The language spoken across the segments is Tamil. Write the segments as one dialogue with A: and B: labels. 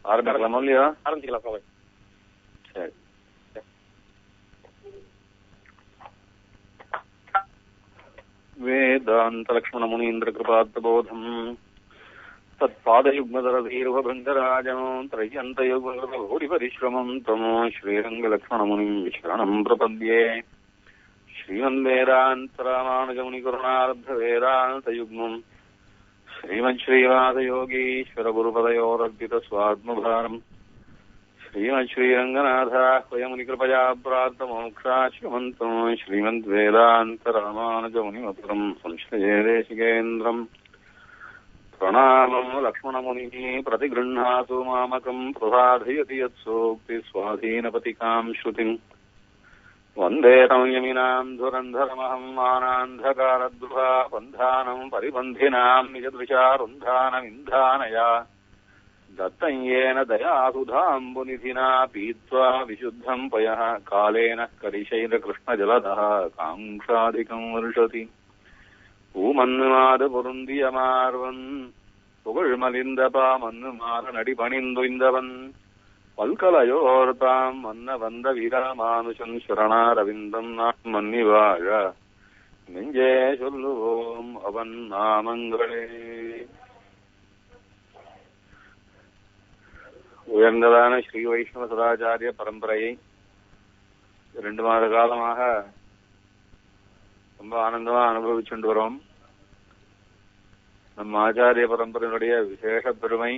A: ஆரம்பிக்கலாமா இல்லையா?
B: ஆரம்பிக்கலாம் சுவாமி.
A: சரி. வேதாந்த லக்ஷ்மண முனீந்திர கிருபாத்போதம் தத்பாதயுக்மதரதீர்வபங்கராஜம் த்ரையந்தயுக்மோடி பரிஸ்ரமம் தமோ ஸ்ரீரங்க லக்ஷ்மண முனிம் விஸ்ரணம் பிரபத்யே ஸ்ரீமன்வேதாந்தராமானுஜமுனி கருணாரப்த வேதாந்தயுக்மம் ஸ்ரீமத் ஸ்ரீவாசயோகீஸ்வர குருபதயோரர்ப்பித ஸ்வாத்மபாரம் ஸ்ரீமத் ஸ்ரீரங்கநாதாஹ்வயமுனி கிருபயா பிரார்த்த மோக்ஷாஸ்ரமந்தம் ஸ்ரீமத் வேதாந்த ராமானுஜமுனிமபுரம் சம்ஸ்ரயே தேசிகேந்திரம் பிரணாமம் லக்ஷ்மணமுனிः प्रतिगृह्णातु मामकम् प्रसादयति यत्सूक्ति स्वाधीनपतिकाम् श्रुतिम् वन्दे संयमिनाम् धुरन्धरमहम् मानान्धकारद्रुहा बन्धानम् परिबन्धिनाम् निजदृशारुन्धानमिन्धानया दत्तम् येन दयासुधाम्बुनिधिना पीत्वा विशुद्धम् पयः कालेन करिशैलकृष्णजलदः काङ्क्षाधिकम् वर्षति பூமன்னுமாறு பொருந்தியமார்வன் புகழ்மலிந்தபா மன்னுமாறு நடிபணிந்துய்ந்தவன் பல்கலையோர்தாம் மன்ன வந்த வீரமானுஷன் சரணாரவிந்தம் நான் மன்னி வாழ நெஞ்சே சொல்லுவோம் அவன் நாமங்களே. உயர்ந்ததான ஸ்ரீ வைஷ்ணவ சதாச்சாரிய பரம்பரையை 2 மாத காலமாக ரொம்ப ஆனந்தமா அனுபவிச்சுட்டு வரோம். நம் ஆச்சாரிய பரம்பரையினுடைய விசேஷ பெருமை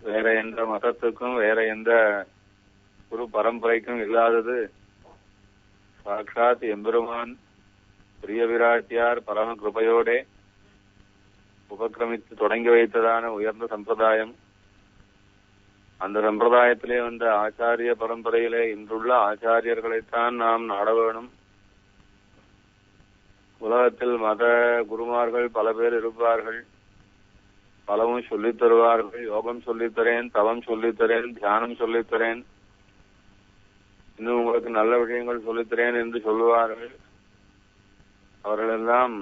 A: வேற எந்த மதத்துக்கும் வேற எந்த குரு பரம்பரைக்கும் இல்லாதது. சாட்சாத் எம்பெருமான் பிரிய விராட்டியார் பரம கிருபையோட உபக்கிரமித்து தொடங்கி வைத்ததான உயர்ந்த சம்பிரதாயம். அந்த சம்பிரதாயத்திலே வந்த ஆச்சாரிய பரம்பரையிலே இன்றுள்ள ஆச்சாரியர்களைத்தான் நாம் நாட வேணும். உலகத்தில் மத குருமார்கள் பல பேர் இருப்பார்கள், பலவும் சொல்லித் தருவார்கள். யோகம் சொல்லித்தரேன், தவம் சொல்லித்தரேன், தியானம் சொல்லித்தரேன், இன்னும் உங்களுக்கு நல்ல விஷயங்கள் சொல்லித்தரேன் என்று சொல்லுவார்கள். அவர்களெல்லாம்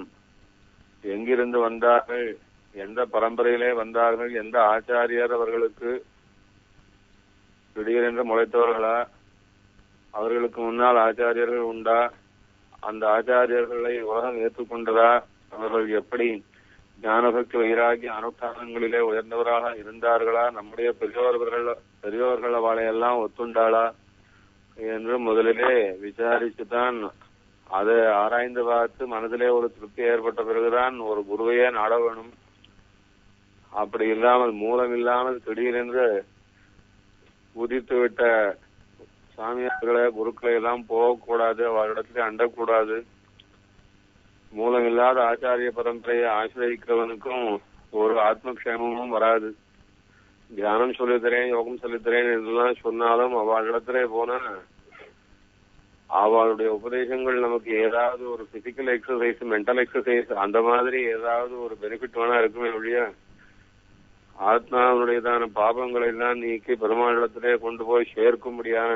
A: எங்கிருந்து வந்தார்கள், எந்த பரம்பரையிலே வந்தார்கள், எந்த ஆச்சாரியர் அவர்களுக்கு திடீரென்று முளைத்தவர்களா, அவர்களுக்கு முன்னால் ஆச்சாரியர்கள் உண்டா, அந்த ஆச்சாரியர்களை உலகம் ஏற்றுக்கொண்டதா, அவர்கள் எப்படி ஞானபக்தி வைராகிய அனுஷ்டானங்களிலே உயர்ந்தவராக இருந்தார்களா, நம்முடைய பெரியோர்கள் அவளையெல்லாம் ஒத்துண்டாளா என்று முதலிலே விசாரிச்சுதான் அதை ஆராய்ந்து பார்த்து மனதிலே ஒரு திருப்தி ஏற்பட்ட பிறகுதான் ஒரு குருவையே நாட வேணும். அப்படி இல்லாமல் மூலம் இல்லாமல் திடீரென்று உதித்து விட்ட சாமியார்களை குருக்களை எல்லாம் போகக்கூடாது, அவரிடத்திலே அண்டக்கூடாது. மூலம் இல்லாத ஆச்சாரிய பரம்பரையை ஆசிரியக்கிறவனுக்கும் ஒரு ஆத்மக்ஷேமமும் வராது. தியானம் சொல்லித்தரேன், யோகம் சொல்லித்தரேன் என்றெல்லாம் சொன்னாலும் அவளிடத்திலே போனா அவளுடைய உபதேசங்கள் நமக்கு ஏதாவது ஒரு பிசிக்கல் எக்ஸசைஸ், மென்டல் எக்ஸசைஸ் அந்த மாதிரி ஏதாவது ஒரு பெனிஃபிட் வேணா இருக்குமே ஒழிய ஆத்மாவுடையதான பாபங்களை எல்லாம் நீக்கி பெருமாளிடத்திலே கொண்டு போய் சேர்க்கும்படியான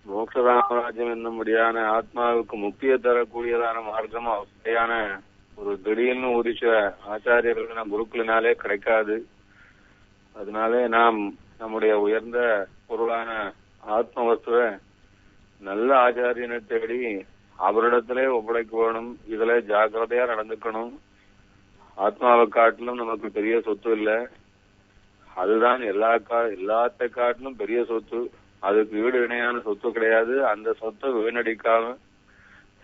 A: மோட்சராமராஜ்யம் என்னும்படியான ஆத்மாவுக்கு முக்தியை தரக்கூடியதான மார்க்கம் அவசியான ஒரு திடீர்னு உதிச்ச ஆச்சாரியர்கள் குருக்களினாலே கிடைக்காது. அதனாலே நாம் நம்முடைய உயர்ந்த பொருளான ஆத்ம வஸ்துவை நல்ல ஆச்சாரியனை தேடி அவரிடத்திலே ஒப்படைக்க வேணும். இதுல ஜாக்கிரதையா நடந்துக்கணும். ஆத்மாவை காட்டிலும் நமக்கு பெரிய சொத்து இல்லை, அதுதான் எல்லாத்த காட்டிலும் பெரிய சொத்து. அதுக்கு ஈடு இணையான சொத்து கிடையாது. அந்த சொத்தை வீணடிக்காம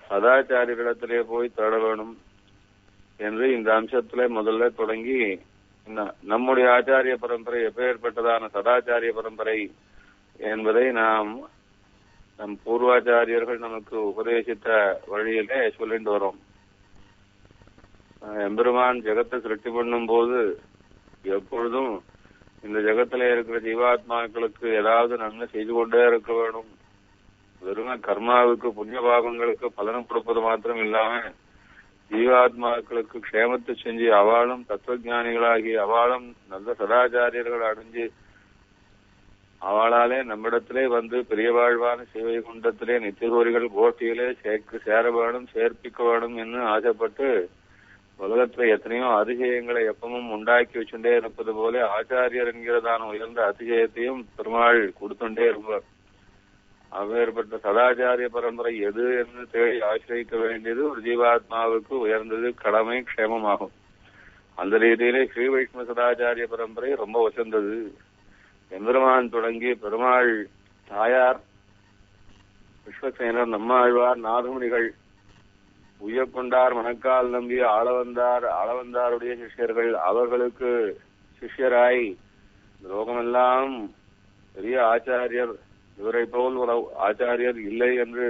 A: சதாச்சாரியர்களிடத்திலே போய் தேட வேணும் என்று இந்த அம்சத்திலே முதல்ல தொடங்கி நம்முடைய ஆச்சாரிய பரம்பரை எப்பேற்பட்டதான சதாச்சாரிய பரம்பரை என்பதை நாம் நம் பூர்வாச்சாரியர்கள் நமக்கு உபதேசித்த வழியிலே சொல்லிட்டு வரோம். எம்பெருமான் ஜெகத்தை சிருஷ்டி பண்ணும் போது எப்பொழுதும் இந்த ஜெகத்திலே இருக்கிற ஜீவாத்மாக்களுக்கு ஏதாவது நன்மை செய்து கொண்டே இருக்க வேணும். வெறும் கர்மாவுக்கு புண்ணிய பாகங்களுக்கு பலனும் கொடுப்பது மாத்திரம் இல்லாம ஜீவாத்மாக்களுக்கு க்ஷேமத்தை செஞ்சு அவளும் தத்துவஞானிகளாகி அவளும் நல்ல சதாச்சாரியர்கள் அடைஞ்சு அவளாலே நம்மிடத்திலே வந்து பெரிய வாழ்வான சேவை குண்டத்திலே நித்தியகோரிகள் கோஷ்டியிலே சேர வேணும், சேர்ப்பிக்க வேணும் என்று ஆசைப்பட்டு உலகத்துல எத்தனையோ அதிசயங்களை எப்பவும் உண்டாக்கி வச்சுட்டே இருப்பது போல ஆச்சாரியர் என்கிறதான உயர்ந்த அதிசயத்தையும் பெருமாள் கொடுத்துட்டே இருப்பார். அவ்வேற்பட்ட சதாச்சாரிய பரம்பரை எது என்று தேடி ஆசிரியிக்க வேண்டியது ஒரு ஜீவாத்மாவுக்கு உயர்ந்தது கடமை, க்ஷேமமாகும். அந்த ரீதியிலே ஸ்ரீ வைஷ்ணவ சதாச்சாரிய பரம்பரை ரொம்ப உசந்தது. எம்பெருமான் தொடங்கி பெருமாள் தாயார் விஸ்வசேனர், நம்மாழ்வார், நாதமுனிகள், உய்யக்கொண்டார், மணக்கால் நம்பி, ஆளவந்தாருடைய சிஷ்யர்கள், அவர்களுக்கு சிஷ்யராய் லோகமெல்லாம் பெரிய ஆச்சாரியர், இவரை போல் ஒரு ஆச்சாரியர் இல்லை என்று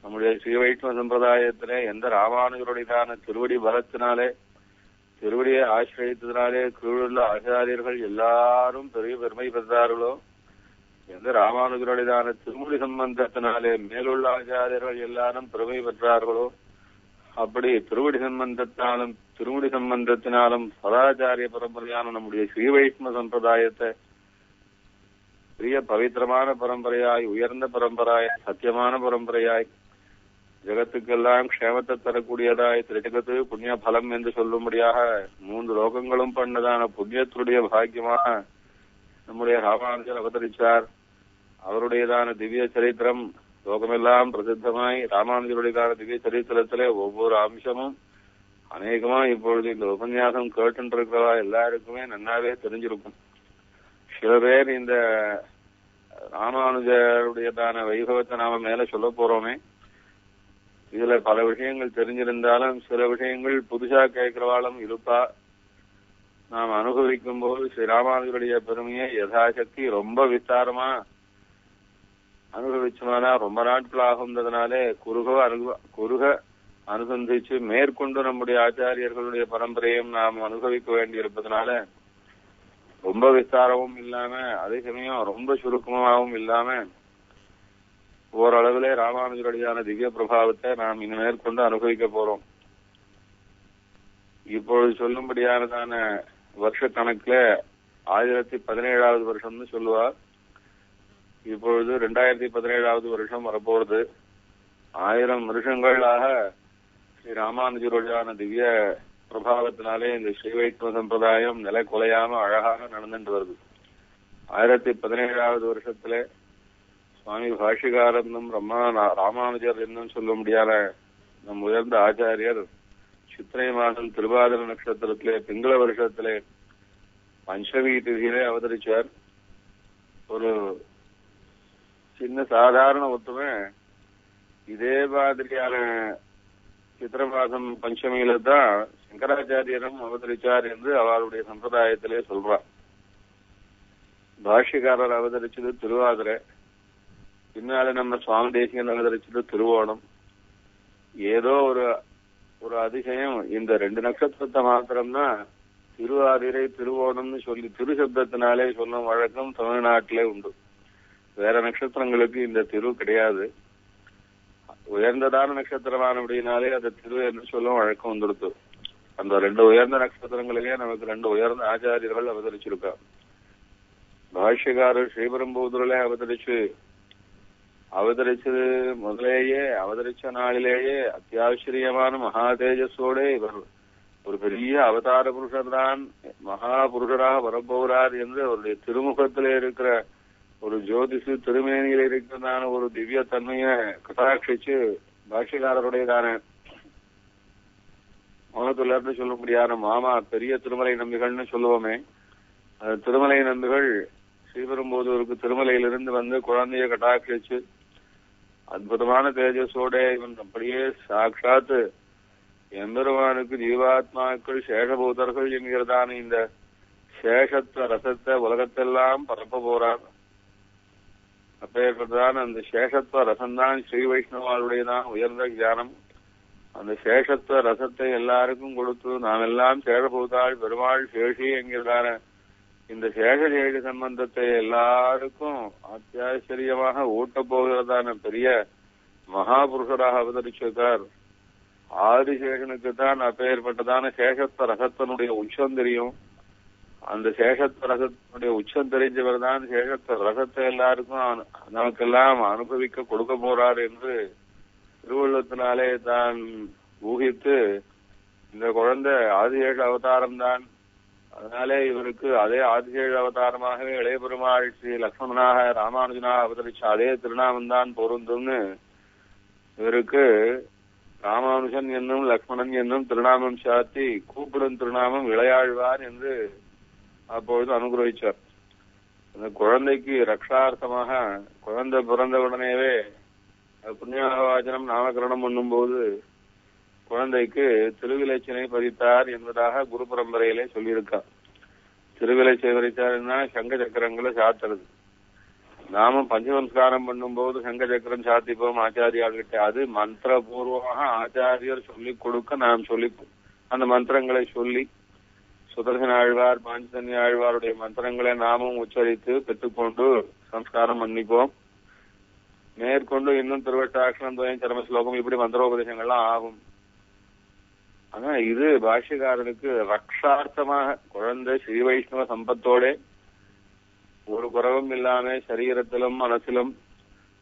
A: நம்முடைய ஸ்ரீ வைஷ்ணவ சம்பிரதாயத்திலே எந்த ராமானுஜருடையதான திருவடி பலத்தினாலே, திருவடியை ஆசிரியத்தினாலே கீழுள்ள ஆச்சாரியர்கள் எல்லாரும் பெரிய பெருமை பெற்றார்களோ, எந்த ராமானுஜருடையதான திருமுடி சம்பந்தத்தினாலே மேலுள்ள ஆச்சாரியர்கள் எல்லாரும் பெருமை பெற்றார்களோ, அப்படி திருமுடி சம்பந்தத்தினாலும் சதாச்சாரிய பரம்பரையான நம்முடைய ஸ்ரீ வைஷ்ணவ சம்பிரதாயத்தை பெரிய பவித்திரமான பரம்பரையாய், உயர்ந்த பரம்பரையாய், சத்தியமான பரம்பரையாய், ஜகத்துக்கெல்லாம் க்ஷேமத்தை தரக்கூடியதாய், திரிஜகத்து புண்ணிய பலம் என்று சொல்லும்படியாக 3 லோகங்களும் பண்ணதான புண்ணியத்துடைய பாக்கியமாக நம்முடைய ராமானுஜர் அவதரித்தார். அவருடையதான திவ்ய சரித்திரம் லோகமெல்லாம் பிரசித்தமாய், ராமானுஜருடையதான திவ்ய சரித்திரத்திலே ஒவ்வொரு அம்சமும் அநேகமா இப்பொழுது இந்த உபன்யாசம் கேட்டுருக்கிறவா எல்லாருக்குமே நன்னாவே தெரிஞ்சிருக்கும். சில பேர் இந்த ராமானுஜருடையதான வைபவத்தை நாம மேல சொல்ல போறோமே, இதுல பல விஷயங்கள் தெரிஞ்சிருந்தாலும் சில விஷயங்கள் புதுசா கேட்கிறவாளும் இருப்பா. நாம் அனுபவிக்கும் போது ஸ்ரீ ராமானுஜருடைய பெருமையை யதாசக்தி ரொம்ப விஸ்தாரமா அனுபவிச்சோம்னா ரொம்ப நாட்கள் ஆகும்ன்றதுனாலே குறுக அனுசந்திச்சு மேற்கொண்டு நம்முடைய ஆச்சாரியர்களுடைய பரம்பரையும் நாம் அனுபவிக்க வேண்டி இருப்பதனால ரொம்ப விஸ்தாரமும் இல்லாம, அதே சமயம் ரொம்ப சுருக்கமாகவும் இல்லாம ஓரளவிலே ராமானுஜருடையான திவ்ய பிரபாவத்தை நாம் இனி மேற்கொண்டு அனுபவிக்க போறோம். இப்பொழுது சொல்லும்படியானதான வருஷ கணக்குல 1017வது வருஷம்னு சொல்லுவார். இப்பொழுது 2017வது வருஷம் வரப்போறது. 1000 வருஷங்களாக ஸ்ரீ ராமானுஜருடையான திவ்ய பிரபாவத்தினாலே இந்த ஸ்ரீ வைஷ்ணவ சம்பிரதாயம் நிலை கொலையாம அழகாக நடந்துட்டு வருது. 1017வது வருஷத்துல சுவாமி பாஷ்யகாரர் என்னும் ராமானுஜர் என்னும் சொல்ல முடியாத நம் உயர்ந்த ஆச்சாரியர் சித்திரை மாதம் திருவாதிர நட்சத்திரத்திலே பிங்கள வருஷத்திலே பஞ்சமி திதியிலே அவதரிச்சார். ஒரு சின்ன சாதாரண ஒத்துமை இதே மாதிரியான சித்திர மாதம் பஞ்சமியில தான் சங்கராச்சாரியரும் அவதரிச்சார் என்று அவருடைய சம்பிரதாயத்திலே சொல்றார். பாஷ்யக்காரர் அவதரிச்சது திருவாதிரை, பின்னால நம்ம சுவாமி தேசிகன் அவதரிச்சது திருவோணம். ஏதோ ஒரு அதிசயம், இந்த 2 நட்சத்திரத்தை மாத்திரம்தான் திருவாதிரை திருவோணம்னு சொல்லி திருசப்தத்தினாலே சொல்லும் வழக்கம் தமிழ்நாட்டிலே உண்டு. வேற நட்சத்திரங்களுக்கு இந்த திரு கிடையாது. உயர்ந்ததான நட்சத்திரமானபடினாலே அதை திரு என்று சொல்லும் வழக்கம் வந்துடுத்து. அந்த 2 உயர்ந்த நட்சத்திரங்களிலே நமக்கு 2 உயர்ந்த ஆச்சாரியர்கள் அவதரிச்சிருக்கார். பாஷ்யக்காரர் ஸ்ரீபெரும்புதூரிலே அவதரிச்சது முதலேயே, அவதரிச்ச நாளிலேயே அத்தியாச்சரியமான மகா தேஜஸோட இவர் ஒரு பெரிய அவதார புருஷர் தான், மகா புருஷராக வரப்போகிறார் என்று அவருடைய திருமுகத்திலே இருக்கிற ஒரு ஜோதிஷு திருமேனியில இருக்கிறதான ஒரு திவ்ய தன்மையை கட்டாட்சிச்சு பாஷ்யக்காரருடையதான மௌனத்துல இருந்து சொல்ல முடியாத மாமா பெரிய திருமலை நம்பிகள்னு சொல்லுவோமே, திருமலை நம்பிகள் ஸ்ரீபெரும்புதூருக்கு திருமலையிலிருந்து வந்து குழந்தைய கட்டாட்சிச்சு அற்புதமான தேஜஸோட இவன் அப்படியே சாட்சாத்து எம்பெருமானுக்கு ஜீவாத்மாக்கள் சேஷபூதர்கள் என்கிறதான இந்த சேஷத்துவ ரசத்தை உலகத்தெல்லாம் பரப்ப போறார். அப்பேற்பட்டதான அந்த சேஷத்துவ ரசம்தான் ஸ்ரீ வைஷ்ணவாளுடையதான் உயர்ந்த ஞானம். அந்த சேஷத்துவ ரசத்தை எல்லாருக்கும் கொடுத்து நாம் எல்லாம் சேஷபூதாள் பெருமாள் சேஷி என்கிறதான இந்த சேஷ சம்பந்தத்தை எல்லாருக்கும் அத்தியாச்சரியமாக ஊட்டப் போகிறதான பெரிய மகாபுருஷராக அவதரிச்சிருக்கார். ஆதிசேஷனுக்கு தான் அப்பேற்பட்டதான சேஷத்துவ ரசத்தினுடைய உச்சம் தெரியும். அந்த சேஷத்துவ ரசத்தினுடைய உச்சம் தெரிஞ்சவர் தான் சேஷத்துவ ரசத்தை எல்லாருக்கும் நமக்கெல்லாம் அனுபவிக்க கொடுக்க போறார் என்று திருவள்ளுவத்தினாலே தான் ஊகித்து இந்த குழந்தை ஆதிசேஷ அவதாரம் தான். அதனாலே இவருக்கு அதே ஆதிசேஷ அவதாரமாகவே இளைய பெருமாள் ஸ்ரீ லக்ஷ்மணனாக ராமானுஜனாக அவதரிச்ச அதே திருநாமம் தான் பொருந்தும்னு இவருக்கு ராமானுஜன் என்னும் லக்ஷ்மணன் என்னும் திருநாமம் சாத்தி கூப்பிடும் திருநாமம் இளையாழ்வார் என்று அப்பொழுது அனுகிரகிச்சார். அந்த குழந்தைக்கு ரக்ஷார்த்தமாக குழந்தை பிறந்தவுடனேவே புண்ணியவாச்சனம் நாமகரணம் பண்ணும் போது குழந்தைக்கு திருவிலைச்சினை பதித்தார் என்பதாக குரு பரம்பரையிலே சொல்லியிருக்கார். திருவிலைச்சை பதித்தார்னா சங்க சக்கரங்களை சாத்துறது. நாமும் பஞ்சசம்ஸ்காரம் பண்ணும் போது சங்க சக்கரம் சாத்திப்போம் ஆச்சாரியார்கிட்ட. அது மந்திரபூர்வமாக ஆச்சாரியர் சொல்லிக் கொடுக்க நாம் சொல்லிப்போம். அந்த மந்திரங்களை சொல்லி சுதர்சன ஆழ்வார் பாஞ்சஜன்ய ஆழ்வாருடைய மந்திரங்களை நாமும் உச்சரித்து பெற்றுக்கொண்டு சம்ஸ்காரம் பண்ணிப்போம். மேற்கொண்டு இன்னும் திருவட்டாட்சரம் துவயம் சரம ஸ்லோகம் இப்படி மந்திரோபதேசங்கள்லாம் ஆகும். ஆனா இது பாஷ்யக்காரனுக்கு ரக்ஷார்த்தமாக குழந்தை ஸ்ரீ வைஷ்ணவ சம்பத்தோட ஒரு குறவும் இல்லாம சரீரத்திலும் மனசிலும்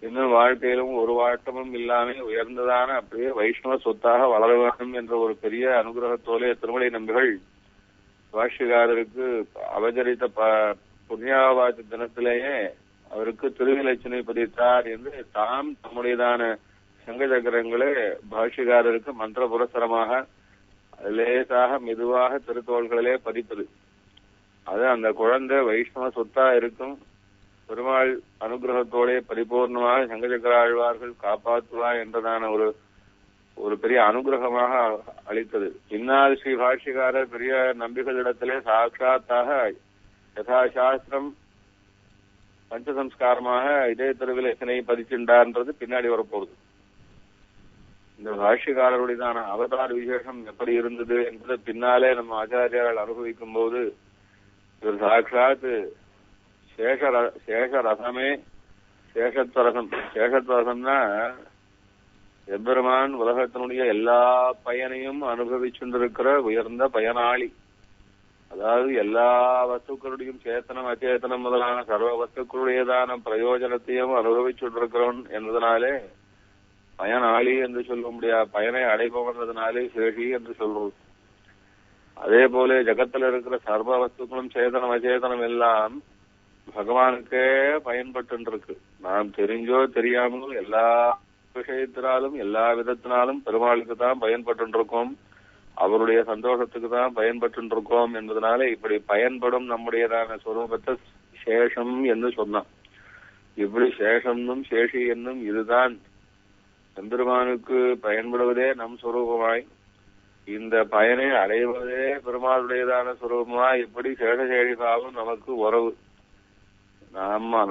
A: இன்னும் வாழ்க்கையிலும் ஒரு வாட்டமும் இல்லாம உயர்ந்ததான அப்படியே வைஷ்ணவ சொத்தாக வளர வேண்டும் என்ற ஒரு பெரிய அனுகிரகத்தோலே திருமலை நம்பிகள் பாஷ்யக்காரருக்கு அவதரித்த புண்ணியாவாச்ச தினத்திலேயே அவருக்கு திருவிலைச்சினை பதித்தார் என்று தாம் தம்முடையதான சங்க சக்கரங்களே பாஷ்யக்காரருக்கு மந்திர புரஸ்தரமாக லேசாக மெதுவாக திருத்தோள்களிலே பதிப்பது. அது அந்த குழந்தை வைஷ்ணவ சொத்தா இருக்கும். பெருமாள் அனுகிரகத்தோட பரிபூர்ணமாக சங்க சக்கர ஆழ்வார்கள் காப்பாற்றுவா என்றதான ஒரு பெரிய அனுகிரகமாக அளித்தது. பின்னால் ஸ்ரீ பாஷ்யக்காரர் பெரிய நம்பிகளிடத்திலே சாட்சாத்தாக யதாசாஸ்திரம் பஞ்சசம்ஸ்காரமாக இதே திருவிலைச்சினை பதிக்கின்றார்ன்றது பின்னாடி வரப்போகுது. இந்த பாஷ்யக்காரருடையதான அவதார விசேஷம் எப்படி இருந்தது என்பது பின்னாலே நம்ம ஆச்சாரியால் அனுபவிக்கும் போது இவர் சாட்சாத் சேஷரசமே சேஷத்வரசம். சேஷத்வரசம்னா எம்பெருமான் உலகத்தினுடைய எல்லா பயனையும் அனுபவிச்சுருக்கிற உயர்ந்த பயனாளி. அதாவது எல்லா வஸ்துக்களுடையும் சேத்தனம் அச்சேதனம் முதலான சர்வ வஸ்துக்களுடையதான பிரயோஜனத்தையும் அனுபவிச்சுருக்கிறவன் என்பதனாலே பயனாளி என்று சொல்ல முடியாது. பயனை அடைபவன்றதுனாலே சேஷி என்று சொல்றோம். அதே போல ஜகத்துல இருக்கிற சர்வ வஸ்துக்களும் சேதனம் அச்சேதனம் எல்லாம் பகவானுக்கே பயன்பட்டு இருக்கு. நாம் தெரிஞ்சோ தெரியாமலோ எல்லா விஷயத்தினாலும் எல்லா விதத்தினாலும் பெருமாளுக்கு தான் பயன்பட்டு இருக்கோம். அவருடைய சந்தோஷத்துக்கு தான் பயன்பட்டு இருக்கோம் என்பதனால இப்படி பயன்படும் நம்முடையதான சொரூபத்தை சேஷம் என்று சொன்னான். இப்படி சேஷம்னும் சேஷி என்னும் இதுதான் எம்பெருமானுக்கு பயன்படுவதே நம் சொரூபமாய், இந்த பயனை அடைவதே பெருமாளுடையதான சொரூபமாய் இப்படி சேஷசேஷிகாவும் நமக்கு உறவு.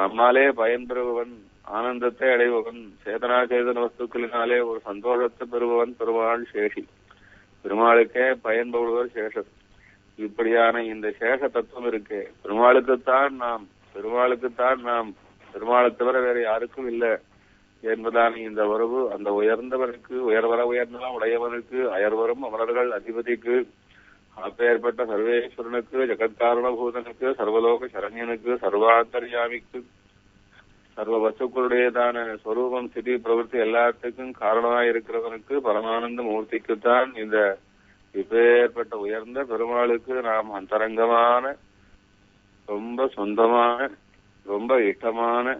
A: நம்மாலே பயன்பெறுபவன் ஆனந்தத்தை அடைபவன், சேதனா சேதன வஸ்துக்களினாலே ஒரு சந்தோஷத்தை பெறுபவன் பெருமாள் சேஷி. பெருமாளுக்கே பயன்படுவர் சேஷம். இப்படியான இந்த சேஷ தத்துவம் இருக்கு. பெருமாளுக்குத்தான் நாம் பெருமாளை தவிர வேற யாருக்கும் இல்லை என்பதான இந்த உறவு அந்த உயர்ந்தவனுக்கு உயர்ந்தவன் உடையவனுக்கு அயர்வரும் அமரர்கள் அதிபதிக்கு அப்பேற்பட்ட சர்வேஸ்வரனுக்கு ஜெகத்காரணபூதனுக்கு சர்வலோக சரண்யனுக்கு சர்வாந்தர்யாமிக்கு சர்வ வஸ்துக்களுடையதான ஸ்வரூபம் ஸ்திதி பிரவൃத்தி எல்லாத்துக்கும் காரணமாய் இருக்கிறவனுக்கு பரமானந்த மூர்த்திக்குத்தான் இந்த இப்பேற்பட்ட உயர்ந்த பெருமாளுக்கு நாம் அந்தரங்கமான ரொம்ப சொந்தமான ரொம்ப இஷ்டமான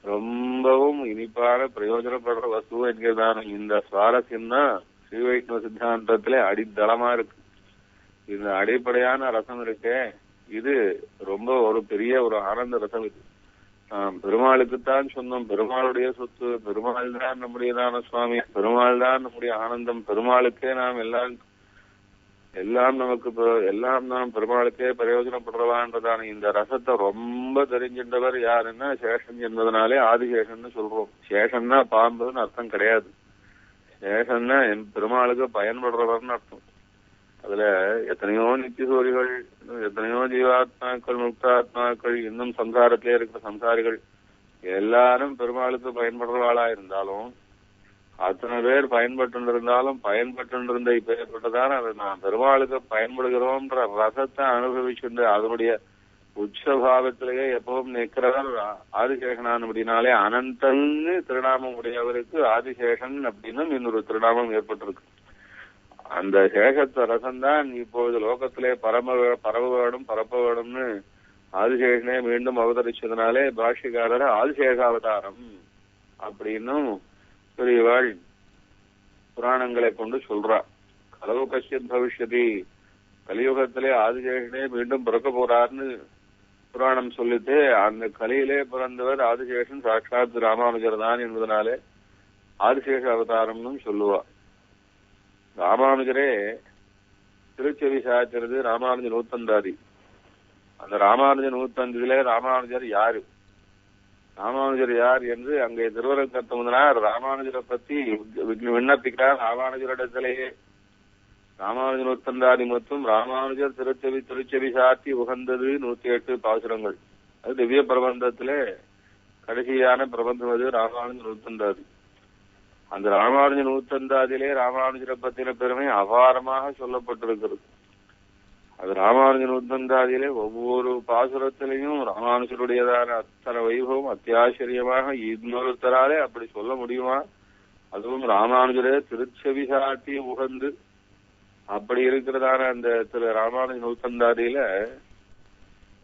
A: ரொம்பவும் இனிப்பான பிரயோஜனப்படுற வஸ்து என்கிறதான இந்த சுவாரஸ்யம் தான் ஸ்ரீ வைஷ்ணவ சித்தாந்தத்திலே அடித்தளமா இருக்கு. இந்த அடிப்படையான ரசம் இருக்கே, இது ரொம்ப ஒரு பெரிய ஒரு ஆனந்த ரசம். இது பெருமாளுக்குத்தான் சொந்தம், பெருமாளுடைய சொத்து, பெருமாள் தான் நம்முடையதான சுவாமி, பெருமாள் தான் நம்முடைய ஆனந்தம், பெருமாளுக்கே நாம் எல்லாம் நாம் பெருமாளுக்கே பிரயோஜனப்படுறவான்றதான இந்த ரசத்தை ரொம்ப தெரிஞ்சின்றவர் யாருன்னா சேஷன் என்பதனாலே ஆதிசேஷன் சொல்றோம். சேஷன்னா பாம்புன்னு அர்த்தம் கிடையாது. சேஷன்னா பெருமாளுக்கு பயன்படுறவர்னு அர்த்தம். அதுல எத்தனையோ நித்தியசூரிகள், எத்தனையோ ஜீவாத்மாக்கள், முக்தாத்மாக்கள், இன்னும் சம்சாரத்திலே இருக்கிற சம்சாரிகள் எல்லாரும் பெருமாளுக்கு பயன்படுறவாளா இருந்தாலும் அத்தனை பேர் பயன்பட்டு இருந்த இப்ப ஏற்பட்டதான அது நான் பெருமாளுக்கு பயன்படுகிறோம்ன்ற ரசத்தை அனுபவிச்சுண்டு அதனுடைய உச்சபாவத்திலேயே எப்பவும் நிற்கிறவர் ஆதிசேஷனான். அப்படின்னாலே அனந்தன்னு திருநாமம் உடையவருக்கு ஆதிசேஷன் அப்படின்னு இன்னொரு திருநாமம் ஏற்பட்டிருக்கு. அந்த சேஷத்த ரசம்தான் இப்பொழுது லோகத்திலே பரவ வேணும் பரப்ப வேணும்னு ஆதிசேஷனே மீண்டும் அவதரிச்சதுனாலே பாஷ்யக்காரர் ஆதிசேஷாவதாரம் அப்படின்னும் பெரியவாள் புராணங்களை கொண்டு சொல்றா. கலவு கஷ்யத் பவிஷ்யதி, கலியுகத்திலே ஆதிசேஷனே மீண்டும் பிறக்க போறார்னு புராணம் சொல்லிட்டு அந்த கலியிலே பிறந்தவர் ஆதிசேஷன் சாட்சாத் ராமானுஜர் தான் என்பதனாலே ஆதிசேஷ அவதாரம்னு சொல்லுவா. ராமானுஜரே திருச்செவி சாய்க்கிறது ராமானுஜ நூத்தந்தாதி. அந்த ராமானுஜ நூத்தந்திலே ராமானுஜர் யாரு, ராமானுஜர் யார் என்று அங்கே திருவரங்கத்தமுதனார் ராமானுஜரை பத்தி விண்ணப்பிக்கிறார். ராமானுஜரிடத்திலேயே ராமானுஜ நூத்தந்தாதி மற்றும் ராமானுஜர் திருச்செவி சாத்தி உகந்தது 108 பாசுரங்கள். அது திவ்ய பிரபந்தத்திலே கடைசியான பிரபந்தம் அது ராமானுஜ நூத்தந்தாதி. அந்த ராமானுஜ நூத்தந்தாதிலே ராமானுஜரை பத்தின பெருமை அபாரமாக சொல்லப்பட்டிருக்கிறது. அது ராமானுஜ நூத்தந்தாதியிலே ஒவ்வொரு பாசுரத்திலையும் ராமானுஜருடையதான அத்தனை வைபவம் அத்தியாச்சரியமாக இன்னொருத்தராலே அப்படி சொல்ல முடியுமா? அதுவும் ராமானுஜரே திருச்செவி சாட்டி உகந்து அப்படி இருக்கிறதான அந்த திரு ராமானுஜ நூத்தந்தாதியில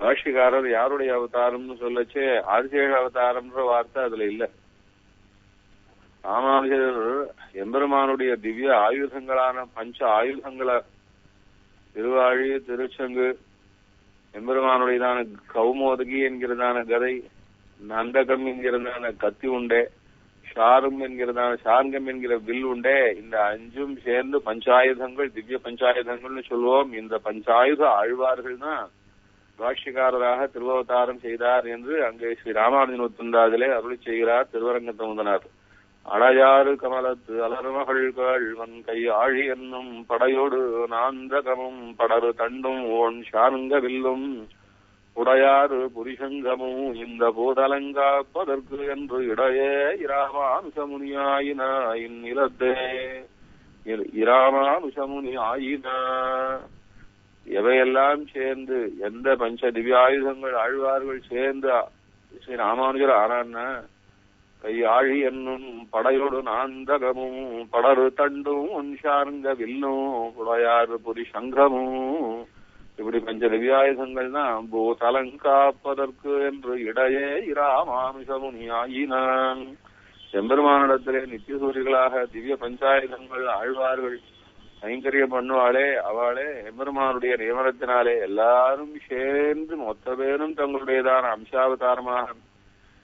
A: பாஷ்யக்காரர் யாருடைய அவதாரம்னு சொல்லச்சே ஆதிசேஷ அவதாரம்ன்ற வார்த்தை அதுல இல்ல. ராமானுஜர் எம்பெருமானுடைய திவ்ய ஆயுதங்களான பஞ்ச ஆயுதங்களை திருவாழி, திருச்சங்கு, எம்பெருமானுடையதான கௌமோதகி என்கிறதான கதை, நந்தகம் என்கிறதான கத்தி உண்டே, ஷாரும் என்கிறதான ஷார்கம் என்கிற வில் உண்டே, இந்த 5ம் சேர்ந்து பஞ்சாயுதங்கள், திவ்ய பஞ்சாயுதங்கள்னு சொல்லுவோம். இந்த பஞ்சாயுத ஆழ்வார்கள் தான் பாஷ்யக்காரராக திருவவதாரம் செய்தார் என்று அங்கே ஸ்ரீ ராமானுஜ நூத்தந்தாதிலே அருளி செய்கிறார் திருவரங்கத்தமுதனார். அடையாறு கமலத்து அலர்மகள் வன் கை ஆழி என்னும் படையோடு நாந்தகமும் படரு தண்டும் ஓன் ஷாருங்க வில்லும் உடையாறு புரிசங்கமும் இந்த போதலங்காப்பதற்கு என்று இடையே இராமானுஷமுனியாயின இந்நிலத்தே இராமானுஷமுனி ஆயின. எவையெல்லாம் சேர்ந்து எந்த பஞ்ச திவ்யாயுதங்கள் ஆழ்வார்கள் சேர்ந்து ஸ்ரீ ராமானுஜர் ஆனான்னா கையாழி என்னும் படையோடு நாந்தகமும் படரு தண்டும் ஒன்ஷாருங்க வில்லும் உடையாறு புரி சங்கமும் இப்படி பஞ்ச திவ்யாயுதங்கள் தான் பூதலங்காப்பதற்கு என்று இடையே இராமானுஷமுனியாயினான். எம்பெருமானிடத்திலே நித்தியசூரிகளாக திவ்ய பஞ்சாயுதங்கள் ஆழ்வார்கள் கைங்கரியம் பண்ணுவாளே அவளே எம்பெருமானுடைய நியமனத்தினாலே எல்லாரும் சேர்ந்து மொத்த பேரும் தங்களுடையதான அம்சாவதாரமாக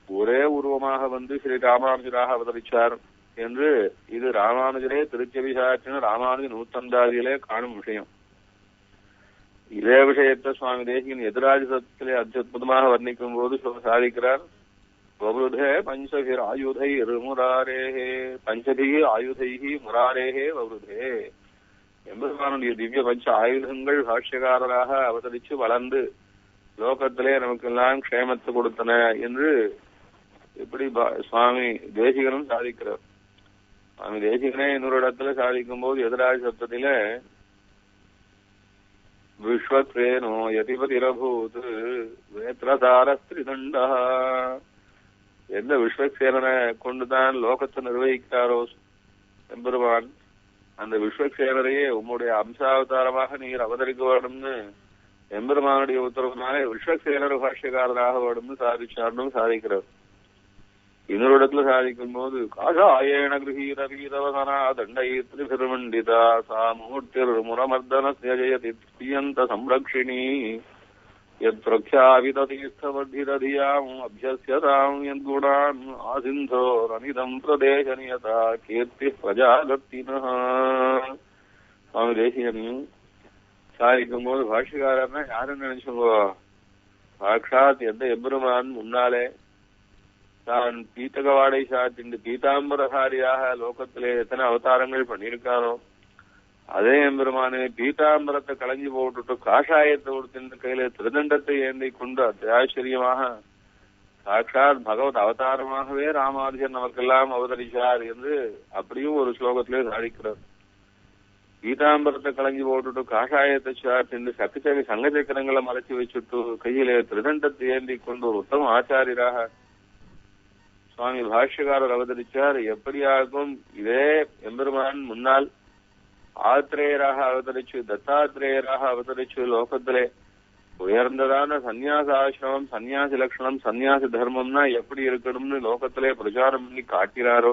A: ஒரே உருவமாக வந்து ஸ்ரீ ராமானுஜராக அவதரிச்சார் என்று இது ராமானுஜரே திருச்செவி சாற்றின ராமானுஜ நூத்தந்தாதியிலே காணும் விஷயம். இதே விஷயத்தை சுவாமி தேசிகன் எதிராஜ சத்திலே அத்புதமாக வர்ணிக்கும் போது சாதிக்கிறார். வவ்ருதே பஞ்சபிர் ஆயுதைர் முராரேஹே, பஞ்சபிகி ஆயுதைஹி முராரேஹே வவ்ருதே. எம்பெருமானுடைய திவ்ய பஞ்ச ஆயுதங்கள் பாஷ்யக்காரராக அவதரிச்சு வளர்ந்து லோகத்திலே நமக்கெல்லாம் க்ஷேமத்தை கொடுத்தன என்று இப்படி சுவாமி தேசிகனும் சாதிக்கிறார். சுவாமி தேசிகனே இன்னொரு இடத்துல சாதிக்கும் போது எதிராஜ சப்தத்தில விஸ்வத்ரேனோ யதிபதிரபூத் வேத்ரதாரஸ்திரிதண்டா, எந்த விஸ்வக்சேனனை கொண்டுதான் லோகத்தை நிர்வகிக்கிறாரோ எம்பெருமான், அந்த விஸ்வக்சேனரையே உம்முடைய அம்சாவதாரமாக நீர் அவதரிக்க வேண்டும்னு எம்பெருமானுடைய உத்தரவுனாலே விஸ்வக்சேனர் பாஷ்யக்காரராக வேண்டும்னு சாதிச்சார்னும் சாதிக்கிறார். இன்னொரு இடத்துல சாதிக்கும் போது காஷாயேன கிரகீத வீரவசனா தண்டைத்ரி திருமண்டிதா சாமூர்த்திர் முரமர்தன ஜயதியந்த சம்ரக்ஷிணி யத் பிரக்ஷாவிதீர்த்தவர்திரதியாம் அபியஸ்யதாம் யத்குணான் ஆசிந்தோ ரணிதம் பிரதேச நியதா கீர்த்தி பிரஜாகத்தினஹ. சுவாமி தேசிகன் சாதிக்கும் போது பாஷ்யக்காரர்னா யாருன்னு நினைச்சுங்கோ, சாட்சாத் எந்த எம்பெருமான் முன்னாலே தான் பீத்தகவாடை சாத்திண்டு பீதாம்பரதாரியாக லோகத்திலே எத்தனை அவதாரங்கள் பண்ணியிருக்காரோ அதே எம்பெருமானே பீதாம்பரத்தை களைஞ்சி போட்டுட்டு காஷாயத்தை கொடுத்து கையில திருதண்டத்தை ஏந்தி கொண்டு அத்தியாச்சரியமாக சாட்சாத் பகவத் அவதாரமாகவே ராமானுஜன் நமக்கெல்லாம் அவதரிச்சார் என்று அப்படியும் ஒரு ஸ்லோகத்திலே சாதிக்கிறார். பீதாம்பரத்தை களைஞ்சி போட்டுட்டு காஷாயத்தை சாத்திண்டு சக்கச்சவி சங்க சக்கரங்களை மறைச்சு வச்சுட்டு கையிலே திருதண்டத்தை ஏந்தி கொண்டு ஒரு உத்தம ஆச்சாரியராக சுவாமி பாஷ்யக்காரர் அவதரிச்சார். எப்படியாகும் இதே எம்பெருமான் முன்னால் ஆத்ரேயராக அவதரிச்சு தத்தாத்ரேயராக அவதரிச்சு லோகத்திலே உயர்ந்ததான சன்னியாச ஆசிரமம், சன்னியாசி லட்சணம், சன்னியாசி தர்மம்னா எப்படி இருக்கணும்னு லோகத்திலே பிரச்சாரம் பண்ணி காட்டினாரோ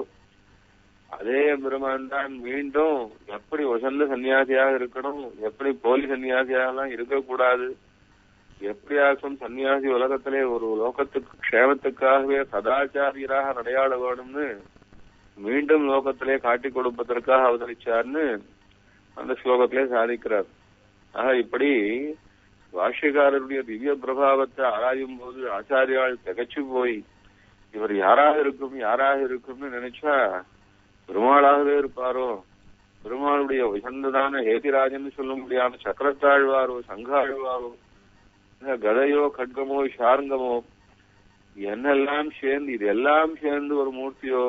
A: அதே பெருமான் தான் மீண்டும் எப்படி உசந்த சன்னியாசியாக இருக்கணும், எப்படி போலி சன்னியாசியாகலாம் இருக்கக்கூடாது, எப்படியாக்கும் சன்னியாசி உலகத்திலே ஒரு லோகத்துக்கு க்ஷேமத்துக்காகவே சதாச்சாரியராக நடையாட வேணும்னு மீண்டும் லோகத்திலே காட்டிக் கொடுப்பதற்காக அவதரிச்சார்னு அந்த ஸ்லோகத்திலே சாதிக்கிறார். ஆக இப்படி பாஷ்யக்காரருடைய திவ்ய பிரபாவத்தை ஆராயும் போது ஆச்சாரியால் திகச்சு போய் இவர் யாராக இருக்கும்னு நினைச்சா பெருமாளாகவே இருப்பாரோ, பெருமாளுடைய உயர்ந்ததான ஹேதிராஜன் சொல்ல முடியாம சக்கரத்தாழ்வாரோ, சங்காழ்வாரோ, கதையோ, கட்கமோ, ஷார்ங்கமோ என்னெல்லாம் சேர்ந்து இதெல்லாம் சேர்ந்து ஒரு மூர்த்தியோ,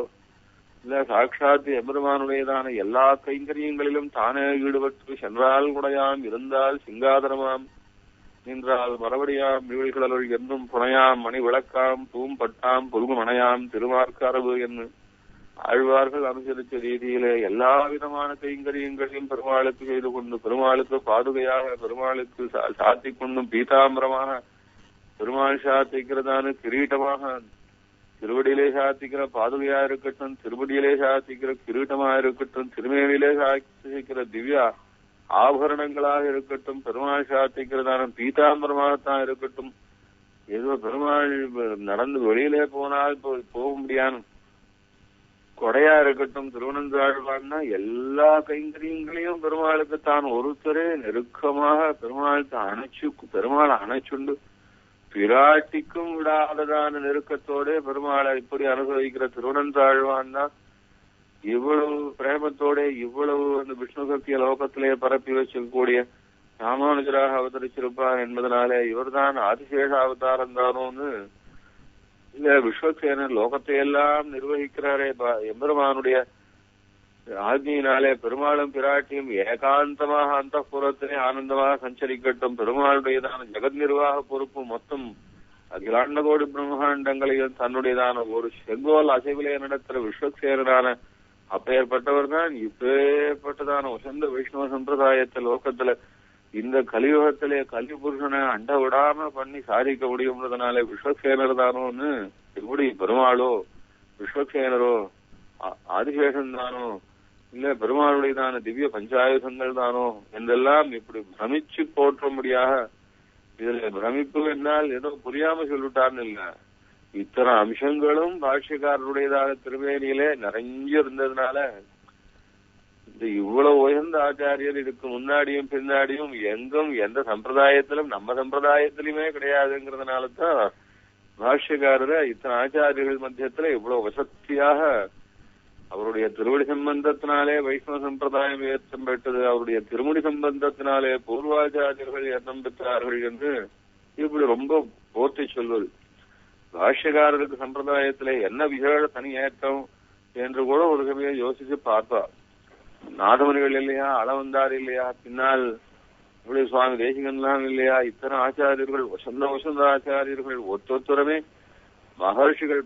A: இல்ல சாட்சாத் எம்பெருமானுடையதான எல்லா கைங்கரியங்களிலும் தானே ஈடுபட்டு சென்றால் குடையாம், இருந்தால் சிங்காதனமாம், நின்றால் மறுபடியாம், நீழ்களொள் என்னும் புனையாம், மணி விளக்காம், பூம்பட்டாம், புல்கு மணையாம், திருமார்க்கரவு என்று ஆழ்வார்கள் அனுசரித்த ரீதியிலே எல்லா விதமான கைங்கரியங்களையும் பெருமாளுக்கு செய்து கொண்டு பெருமாளுக்கு பாதுகையாக, பெருமாளுக்கு சாத்திக் கொண்டும் பீதாம்பரமாக, பெருமாள் சாத்திக்கிறதான கிரீட்டமாக, திருவடியிலே சாத்திக்கிற பாதுகையா இருக்கட்டும், திருவடியிலே சாத்திக்கிற கிரீட்டமா இருக்கட்டும், திருமேனிலே சாத்திக்கிற திவ்யா ஆபரணங்களாக இருக்கட்டும், பெருமாள் சாத்திக்கிறதான பீதாம்பரமாகத்தான் இருக்கட்டும், ஏதோ பெருமாள் நடந்து வெளியிலே போனால் போக முடியாது கொடையா இருக்கட்டும், திருவனந்தாழ்வான்னா எல்லா கைங்கரியங்களையும் பெருமாளுக்கு தான் ஒருத்தரே நெருக்கமாக பெருமாள் அணைச்சுண்டு பிராட்டிக்கும் விடாததான நெருக்கத்தோட பெருமாளை இப்படி அனுபவிக்கிற திருவனந்தாழ்வான் தான் இவ்வளவு பிரேமத்தோட இவ்வளவு அந்த விஷ்ணு சக்திய லோகத்திலே பரப்பி வச்சிருக்கக்கூடிய ராமானுஜராக அவதரிச்சிருப்பார் என்பதனாலே இவர்தான் ஆதிசேஷ அவதாரம் தானோன்னு இல்ல விஸ்வசேனன் லோகத்தை எல்லாம் நிர்வகிக்கிறாரே எம்பெருமானுடைய ஆக்னியினாலே பெருமாளும் பிராட்டியும் ஏகாந்தமாக அந்த புறத்திலே ஆனந்தமாக சஞ்சரிக்கட்டும், பெருமாளுடையதான ஜெகத் நிர்வாக பொறுப்பு மொத்தம் அகிலாண்ட கோடி பிரம்மாண்டங்களையும் தன்னுடையதான ஒரு செங்கோல் அசைவிலே நடத்துற விஸ்வசேனனான அப்பேற்பட்டவர் தான் இப்பேற்பட்டதான உசந்த வைஷ்ணவ சம்பிரதாயத்தை லோகத்துல இந்த கலியுகத்திலே கலி புருஷனை அண்ட விடாம பண்ணி சாதிக்க முடியும்ன்றதுனால விஸ்வசேனர் தானோன்னு எப்படி பெருமாளோ, விஸ்வசேனரோ, ஆதிசேஷன் தானோ, இல்ல பெருமாளுடையதான திவ்ய பஞ்சாயுதங்கள் தானோ என்றெல்லாம் இப்படி பிரமிச்சு போற்றும்படியாக, இதுல பிரமிப்பு என்னால் ஏதோ புரியாம சொல்லிட்டான்னு இல்ல, இத்தனை அம்சங்களும் பாஷ்யக்காரருடையதாக திருமேனியிலே நிறைஞ்சு இருந்ததுனால இந்த இவ்வளவு உயர்ந்த ஆச்சாரியர் இதுக்கு முன்னாடியும் பின்னாடியும் எங்கும் எந்த சம்பிரதாயத்திலும் நம்ம சம்பிரதாயத்திலுமே கிடையாதுங்கிறதுனாலதான் பாஷ்யக்காரரை இத்தனை ஆச்சாரியர்கள் மத்தியத்துல இவ்வளவு வசதியாக அவருடைய திருவடி சம்பந்தத்தினாலே வைஷ்ணவ சம்பிரதாயம் ஏற்றம் பெற்றது, அவருடைய திருமுடி சம்பந்தத்தினாலே பூர்வாச்சாரியர்கள் ஏற்றம் பெற்றார்கள் என்று இப்படி ரொம்ப போற்றி சொல்வது. பாஷ்யக்காரருக்கு சம்பிரதாயத்திலே என்ன விசேஷ தனி ஏற்றம் என்று கூட ஒரு சமயம் யோசிச்சு பார்ப்பார். நாதமணிகள் இல்லையா, அளவந்தார் இல்லையா, பின்னால் இப்படி சுவாமி தேசிகன்லாம் இல்லையா, இத்தனை ஆச்சாரியர்கள் வசந்த ஆச்சாரியர்கள் ஒத்தொத்தரமே மகர்ஷிகள்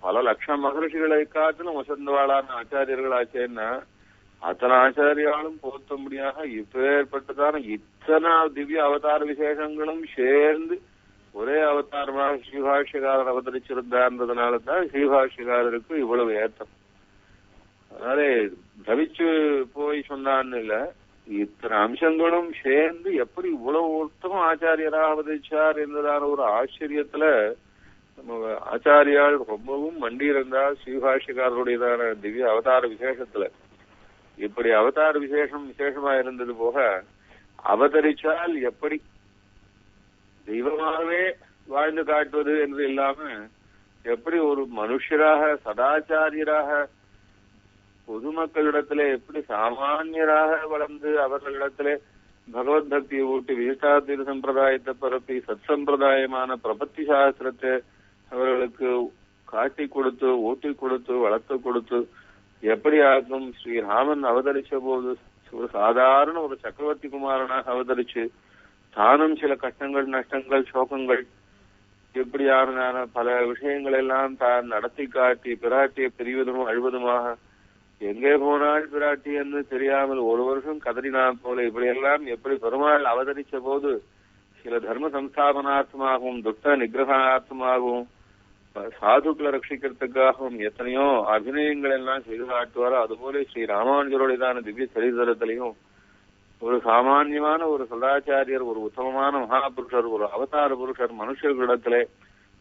A: பல லட்சம் மகர்ஷிகளை காட்டிலும் வசந்தவாளான ஆச்சாரியர்கள் ஆச்சேன்னா அத்தனை ஆச்சாரியாலும் போர்த்தும்படியாக இப்பேற்பட்டதான இத்தனை திவ்ய அவதார விசேஷங்களும் சேர்ந்து ஒரே அவதாரமாக ஸ்ரீபாஷ்யக்காரர் அவதரிச்சிருந்தார்ன்றதுனாலதான் ஸ்ரீபாஷ்யக்காரருக்கு இவ்வளவு ஏற்றம். அதனாலே தவிச்சு போய் சொன்னான்னு இல்ல, இத்தனை அம்சங்களும் சேர்ந்து எப்படி இவ்வளவு ஒருத்தம் ஆச்சாரியராக அவதரிச்சார் என்பதான ஒரு ஆச்சரியத்துல நம்ம ஆச்சாரியால் ரொம்பவும் மண்டி இருந்தால் ஸ்ரீபாஷ்யக்காரருடையதான திவ்ய அவதார விசேஷத்துல. இப்படி அவதார விசேஷமா இருந்தது போக அவதரிச்சால் எப்படி தெய்வமாகவே வாழ்ந்து காட்டுவது என்று இல்லாம எப்படி ஒரு மனுஷராக சதாச்சாரியராக பொதுமக்களிடத்திலே எப்படி சாமானியராக வளர்ந்து அவர்களிடத்திலே பகவத் பக்தியை ஊட்டி விசிஷ்டாத்வைத சம்பிரதாயத்தை பரப்பி சத் சம்பிரதாயமான பிரபத்தி சாஸ்திரத்தை அவர்களுக்கு காட்டி கொடுத்து ஊட்டி கொடுத்து வளர்த்து கொடுத்து எப்படி ஆகும் ஸ்ரீராமன் அவதரிச்ச போது ஒரு சாதாரண ஒரு சக்கரவர்த்தி குமாரனாக அவதரிச்சு தானும் சில கஷ்டங்கள் நஷ்டங்கள் சோகங்கள் எப்படியான பல விஷயங்கள் எல்லாம் தான் நடத்தி காட்டி பிராட்டியை பிரிவதும் அழுவதுமாக எங்கே போனாள் பிராட்டி என்று தெரியாமல் ஒரு வருஷம் கதறினான் போல இப்படியெல்லாம் எப்படி பெருமாள் அவதரிச்ச போது சில தர்ம சம்ஸ்தாபனார்த்தமாகவும் துஷ்ட நிகிரகார்த்தமாகவும் சாதுக்களை ரட்சிக்கிறதுக்காகவும் எத்தனையோ அபிநயங்கள் எல்லாம் செய்து காட்டுவாரோ அதுபோல ஸ்ரீ ராமானுஜருடையதான திவ்ய சரித்திரத்திலையும் ஒரு சாமான்யமான ஒரு சதாச்சாரியர், ஒரு உத்தமமான மகாபுருஷர், ஒரு அவதார புருஷர் மனுஷர்களிடத்திலே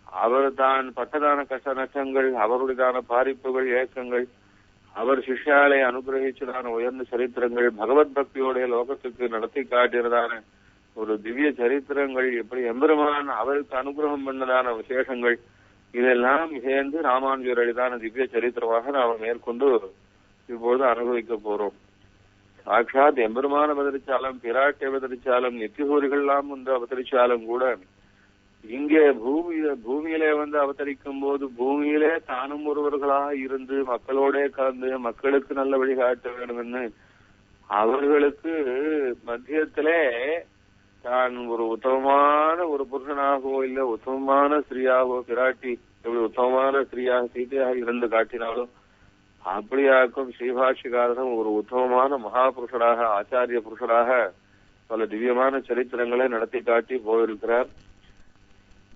A: அவர் தான் பட்டதான கஷ்ட நஷ்டங்கள், அவருடையதான பாரிப்புகள், ஏக்கங்கள், அவர் சிஷ்யாலை அனுகிரகிச்சதான உயர்ந்த சரித்திரங்கள், பகவத் பக்தியோடைய லோகத்துக்கு நடத்தி காட்டியதான ஒரு திவ்ய சரித்திரங்கள், எப்படி எம்பெருமான் அவருக்கு அனுகிரகம் பண்ணதான விசேஷங்கள், இதெல்லாம் சேர்ந்து ராமானுஜர் எழுதான திவ்ய சரித்திரமாக நாம் மேற்கொண்டு இப்பொழுது அனுபவிக்க போறோம். சாட்சாத் எம்பெருமான் அவதரிச்சாலும் பிராட்டி அவதரிச்சாலும் நித்தியசூரிகள்லாம் வந்து அவதரிச்சாலும் கூட இங்கே பூமியிலே வந்து அவதரிக்கும் போது பூமியிலே தானும் ஒருவர்களாக இருந்து மக்களோட கலந்து மக்களுக்கு நல்ல வழிகாட்ட வேண்டும்னு அவர்களுக்கு மத்தியத்திலே தான் ஒரு உத்தமமான ஒரு புருஷனாகவோ இல்ல உத்தமமான ஸ்திரீயாகவோ பிராட்டி எப்படி உத்தமமான ஸ்திரீயாக சீதையாக இருந்து காட்டினாலும் அப்படியாக்கும் ஸ்ரீபாஷ்யகாரரும் ஒரு உத்தமமான மகாபுருஷராக ஆச்சாரிய புருஷராக பல திவ்யமான சரித்திரங்களை நடத்தி காட்டி போயிருக்கிறார்.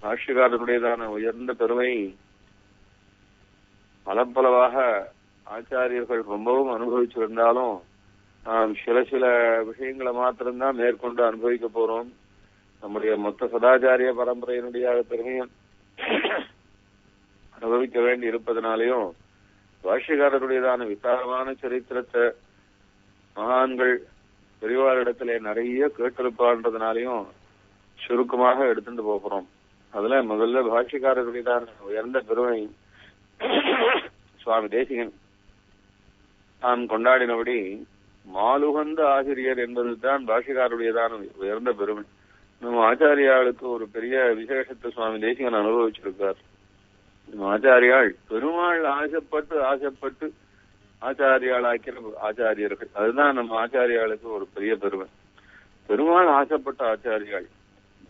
A: பாஷ்யகாரருடையதான உயர்ந்த பெருமை பலப்பலவாக ஆச்சாரியர்கள் ரொம்பவும் அனுபவிச்சிருந்தாலும் நாம் சில விஷயங்களை மாத்திரம்தான் மேற்கொண்டு அனுபவிக்க போறோம். நம்முடைய மொத்த சதாச்சாரிய பரம்பரையினுடைய பெருமையை அனுபவிக்க வேண்டி இருப்பதனாலேயும் பாஷ்யகாரருடையதான விசாரமான சரித்திரத்தை மகான்கள் பெரியவாரிடத்திலே நிறைய கேட்டிருப்பான்றதுனாலையும் சுருக்கமாக எடுத்துட்டு போகிறோம். அதுல முதல்ல பாஷ்யக்காரருடையதான உயர்ந்த பெருமை சுவாமி தேசிகன் தான் கொண்டாடினபடி மாலுகந்த ஆசிரியர் என்பதுதான் பாஷ்யக்காரருடையதான உயர்ந்த பெருமை. நம்ம ஆச்சாரியாளுக்கு ஒரு பெரிய விசேஷத்தை சுவாமி தேசிகன் அனுபவிச்சிருக்கார். ஆச்சாரியாள் பெருமாள் ஆசைப்பட்டு ஆச்சாரியாள் ஆக்கிற ஆச்சாரியர்கள், அதுதான் நம்ம ஆச்சாரியாளுக்கு ஒரு பெரிய பெருமை. பெருமாள் ஆசைப்பட்ட ஆச்சாரியாள்,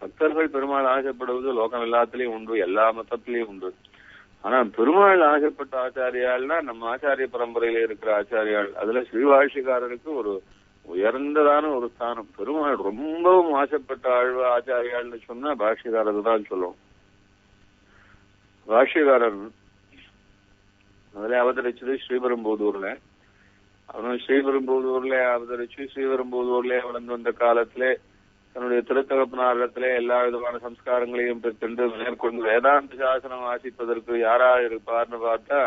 A: பக்தர்கள் பெருமாள் ஆசைப்படுவது லோகம் எல்லாத்திலையும் உண்டு, எல்லா மதத்திலையும் உண்டு. ஆனா பெருமாள் ஆசைப்பட்ட ஆச்சாரியாள்னா நம்ம ஆச்சாரிய பரம்பரையில இருக்கிற ஆச்சாரியாள். அதுல ஸ்ரீபாஷ்யக்காரருக்கு ஒரு உயர்ந்ததான ஒரு ஸ்தானம். பெருமாள் ரொம்பவும் ஆசைப்பட்ட ஆச்சாரியாள்னு சொன்னா பாஷ்யக்காரர் தான் சொல்லுவோம். பாஷ்யக்காரர் முதல்ல அவதரிச்சது ஸ்ரீபெரும்புதூர்ல. அவனும் ஸ்ரீபெரும்புதூர்ல அவதரிச்சு ஸ்ரீபெரும்புதூர்ல வளர்ந்து வந்த காலத்திலே தன்னுடைய திருத்தகப்பனாரிடத்திலே எல்லா விதமான சம்ஸ்காரங்களையும் பெற்று மேற்கொண்டு வேதாந்த சாசனம் வாசிப்பதற்கு யாரா இருப்பார்னு பார்த்தா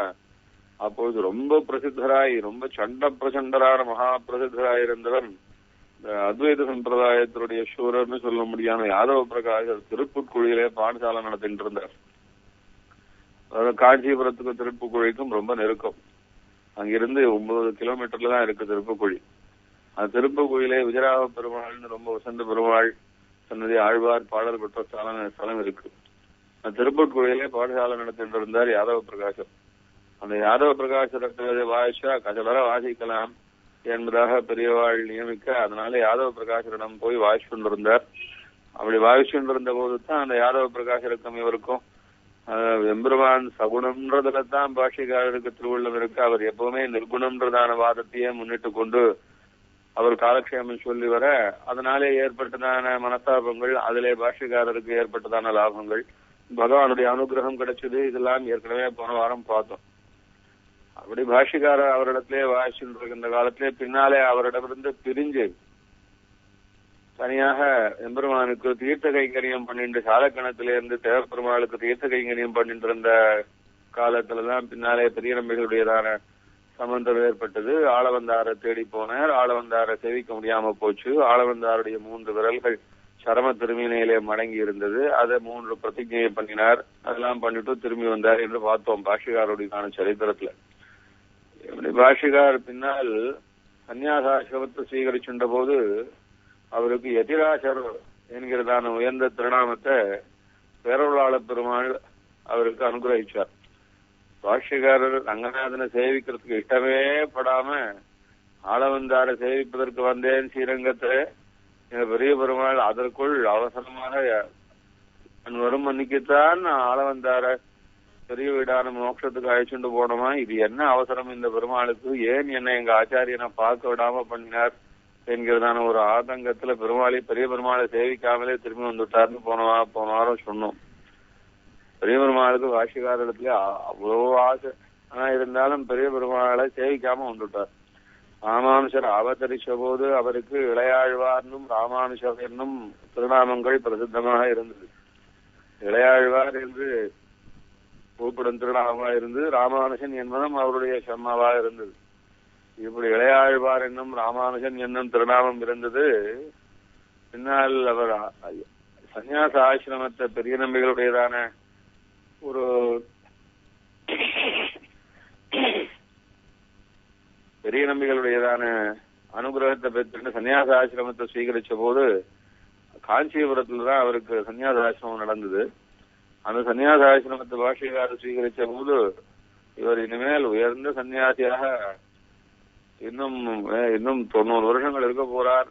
A: அப்பொழுது ரொம்ப பிரசித்தராய் ரொம்ப சண்ட பிரச்சண்டரான மகா பிரசித்தராய் இருந்தவன் அத்வைத சம்பிரதாயத்தினுடைய சூரர்னு சொல்ல முடியாத யாதவ பிரகாஷர் திருப்புட்குழியிலே பாடசாலை நடத்திட்டு இருந்தார். காஞ்சிபுரத்துக்கும் திருப்புக்குழிக்கும் ரொம்ப நெருக்கம். அங்கிருந்து 9 கிலோமீட்டர்ல தான் இருக்கு திருப்புக்குழி. அந்த திருப்புக்குழியிலே விஜயராக பெருமாள்னு ரொம்ப வசந்த பெருமாள் சன்னதி ஆழ்வார் பாடல் பெற்ற ஸ்தலம் இருக்கு. அந்த திருப்புக்குழியிலே பாடசாலை நடத்திட்டு இருந்தார் யாதவ பிரகாசர். அந்த யாதவ பிரகாசத்தை வாசிச்சா கஜலர வாசிக்கலாம் என்பதாக பெரியவாள் நியமிக்க, அதனால யாதவ பிரகாசரிடம் போய் வாசிச்சு கொண்டிருந்தார். அப்படி வாசிச்சு கொண்டிருந்த போதுதான் அந்த யாதவ பிரகாசருக்கும் இவருக்கும் எம்பெருமான் சகுணம்ன்றதுல தான் பாஷ்யக்காரருக்கு திருவுள்ளம் இருக்கு. அவர் எப்பவுமே நிர்குணம்ன்றதான வாதத்தையே முன்னிட்டு கொண்டு அவர் காலக்ஷேமம் சொல்லி வர, அதனாலே ஏற்பட்டதான மனஸ்தாபங்கள், அதிலே பாஷ்யக்காரருக்கு ஏற்பட்டதான லாபங்கள், பகவானுடைய அனுகிரகம் கிடைச்சது, இதெல்லாம் ஏற்கனவே போன வாரம் பார்த்தோம். அப்படி பாஷ்யக்காரர் அவரிடத்திலே வாசிச்சுட்டு இருக்கின்ற காலத்திலே பின்னாலே அவரிடமிருந்து பிரிஞ்சு தனியாக எம்பெருமானுக்கு தீர்த்த கைங்கரியம் பண்ணிட்டு சாலக்கணத்திலிருந்து தேவப்பெருமாளுக்கு தீர்த்த கைங்கரியம் பண்ணிட்டு இருந்த காலத்துலதான் பின்னாலே பெரிய நம்பிகளுடையதான சம்பந்தம் ஏற்பட்டது. ஆளவந்தாரை தேடி போனார். ஆளவந்தாரை சேவிக்க முடியாம போச்சு. ஆளவந்தாருடைய 3 விரல்கள் சரம திருமீனையிலே மடங்கி இருந்தது. அதை 3 பிரதிஜையை பண்ணினார். அதெல்லாம் பண்ணிட்டு திரும்பி வந்தார் என்று பார்த்தோம் பாஷ்யக்காரருடையதான சரித்திரத்துல. பாஷ்யக்கார் பின்னால் சன்னியாசாசிரமத்தை ஸ்வீகரிச்சுட்ட போது அவருக்கு யதிராசர் என்கிறதான உயர்ந்த திருநாமத்தை பேரருளாள பெருமாள் அவருக்கு அனுகிரகிச்சார். பாஷ்யக்காரர் ரங்கநாதனை சேவிக்கிறதுக்கு இஷ்டமே படாம ஆளவந்தாரை சேவிப்பதற்கு வந்தேன் ஸ்ரீரங்கத்தை, பெரிய பெருமாள் அதற்குள் அவசரமாக வரும் அன்னைக்குத்தான் ஆளவந்தாரை பெரிய வீடான மோட்சத்துக்கு அழைச்சுட்டு போனோமா, இது என்ன அவசரம் இந்த பெருமாளுக்கு, ஏன் என்ன எங்க ஆச்சாரியனை பார்க்க விடாம பண்ணினார் என்கிறதான ஒரு ஆதங்கத்துல பெரிய பெருமாளை சேவிக்காமலே திரும்பி வந்துட்டார்னு போன வாரம் சொன்னோம். பெரிய பெருமாளுக்கு பாஷ்யக்காரத்துல அவ்வளோ ஆசை, ஆனா இருந்தாலும் பெரிய பெருமாளை சேவிக்காம வந்துட்டார். ராமானுஷர் அவதரிச்ச போது அவருக்கு இளையாழ்வார்னும் ராமானுஷர் என்னும் திருநாமங்கள் பிரசித்தமாக இருந்தது. இளையாழ்வார் என்று கூப்பிடும் திருநாமமாக இருந்து, ராமானுஷன் என்பதும் அவருடைய சம்மாவாக இருந்தது. இப்படி இளையாழ்வார் என்னும் ராமானுஜன் என்னும் திருநாமம் இருந்தது. பின்னால் அவர் சன்னியாச ஆசிரமத்தை பெரிய நம்பிகளுடையதான ஒரு அனுகிரகத்தை பெற்று சன்னியாச ஆசிரமத்தை ஸ்வீகரிச்ச போது காஞ்சிபுரத்துலதான் அவருக்கு சன்னியாச ஆசிரமம் நடந்தது. அந்த சன்னியாச ஆசிரமத்தை பாஷ்யக்காரர் ஸ்வீகரிச்ச போது இவர் இனிமேல் உயர்ந்த சன்னியாசியாக இன்னும் 90 வருஷங்கள் இருக்க போறார்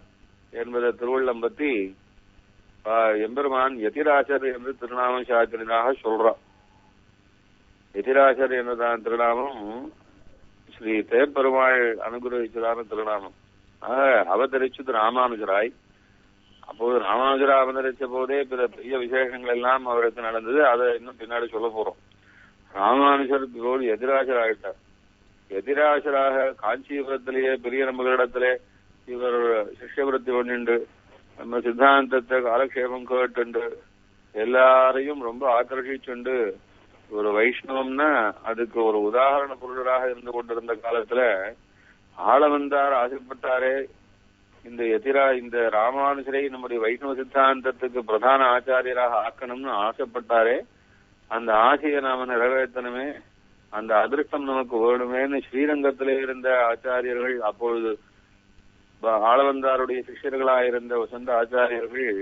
A: என்பதை திருவள்ளம் பத்தி எம்பெருமான் யதிராசர் என்று திருநாமம் சாத்திரனாக சொல்றார். யதிராசர் என்றதான் திருநாமம் ஸ்ரீ தேப்பெருமாள் அனுகிரகிச்சதான திருநாமம். அவதரிச்சது ராமானுஜராய். அப்போது ராமானுஜரா அவதரிச்ச போதே பெரிய விசேஷங்கள் எல்லாம் அவருக்கு நடந்தது. அதை இன்னும் பின்னாடி சொல்ல போறோம். ராமானுஜருக்கு எதிராசர் ஆகிட்டார். எதிராசராக காஞ்சிபுரத்திலேயே பெரிய நம்பர்களிடத்திலே இவர் சிஷ்யவருத்தி பண்ணிண்டு நம்ம சித்தாந்தத்தை காலக்ஷேபம் கேட்டு எல்லாரையும் ரொம்ப ஆக்கர்ஷிச்சுண்டு ஒரு வைஷ்ணவம்னா அதுக்கு ஒரு உதாரண பொருளாக இருந்து கொண்டிருந்த காலத்துல ஆளவந்தார் ஆசைப்பட்டாரே இந்த ராமானுஜரை நம்முடைய வைஷ்ணவ சித்தாந்தத்துக்கு பிரதான ஆச்சாரியராக ஆக்கணும்னு ஆசைப்பட்டாரே, அந்த ஆசையை நாம நிறைவேற்றணுமே, அந்த அதிர்ஷ்டம் நமக்கு வேணுமேன்னு ஸ்ரீரங்கத்திலே இருந்த ஆச்சாரியர்கள், அப்பொழுது ஆளவந்தாருடைய சிஷ்யர்களாயிருந்த வசந்த ஆச்சாரியர்கள்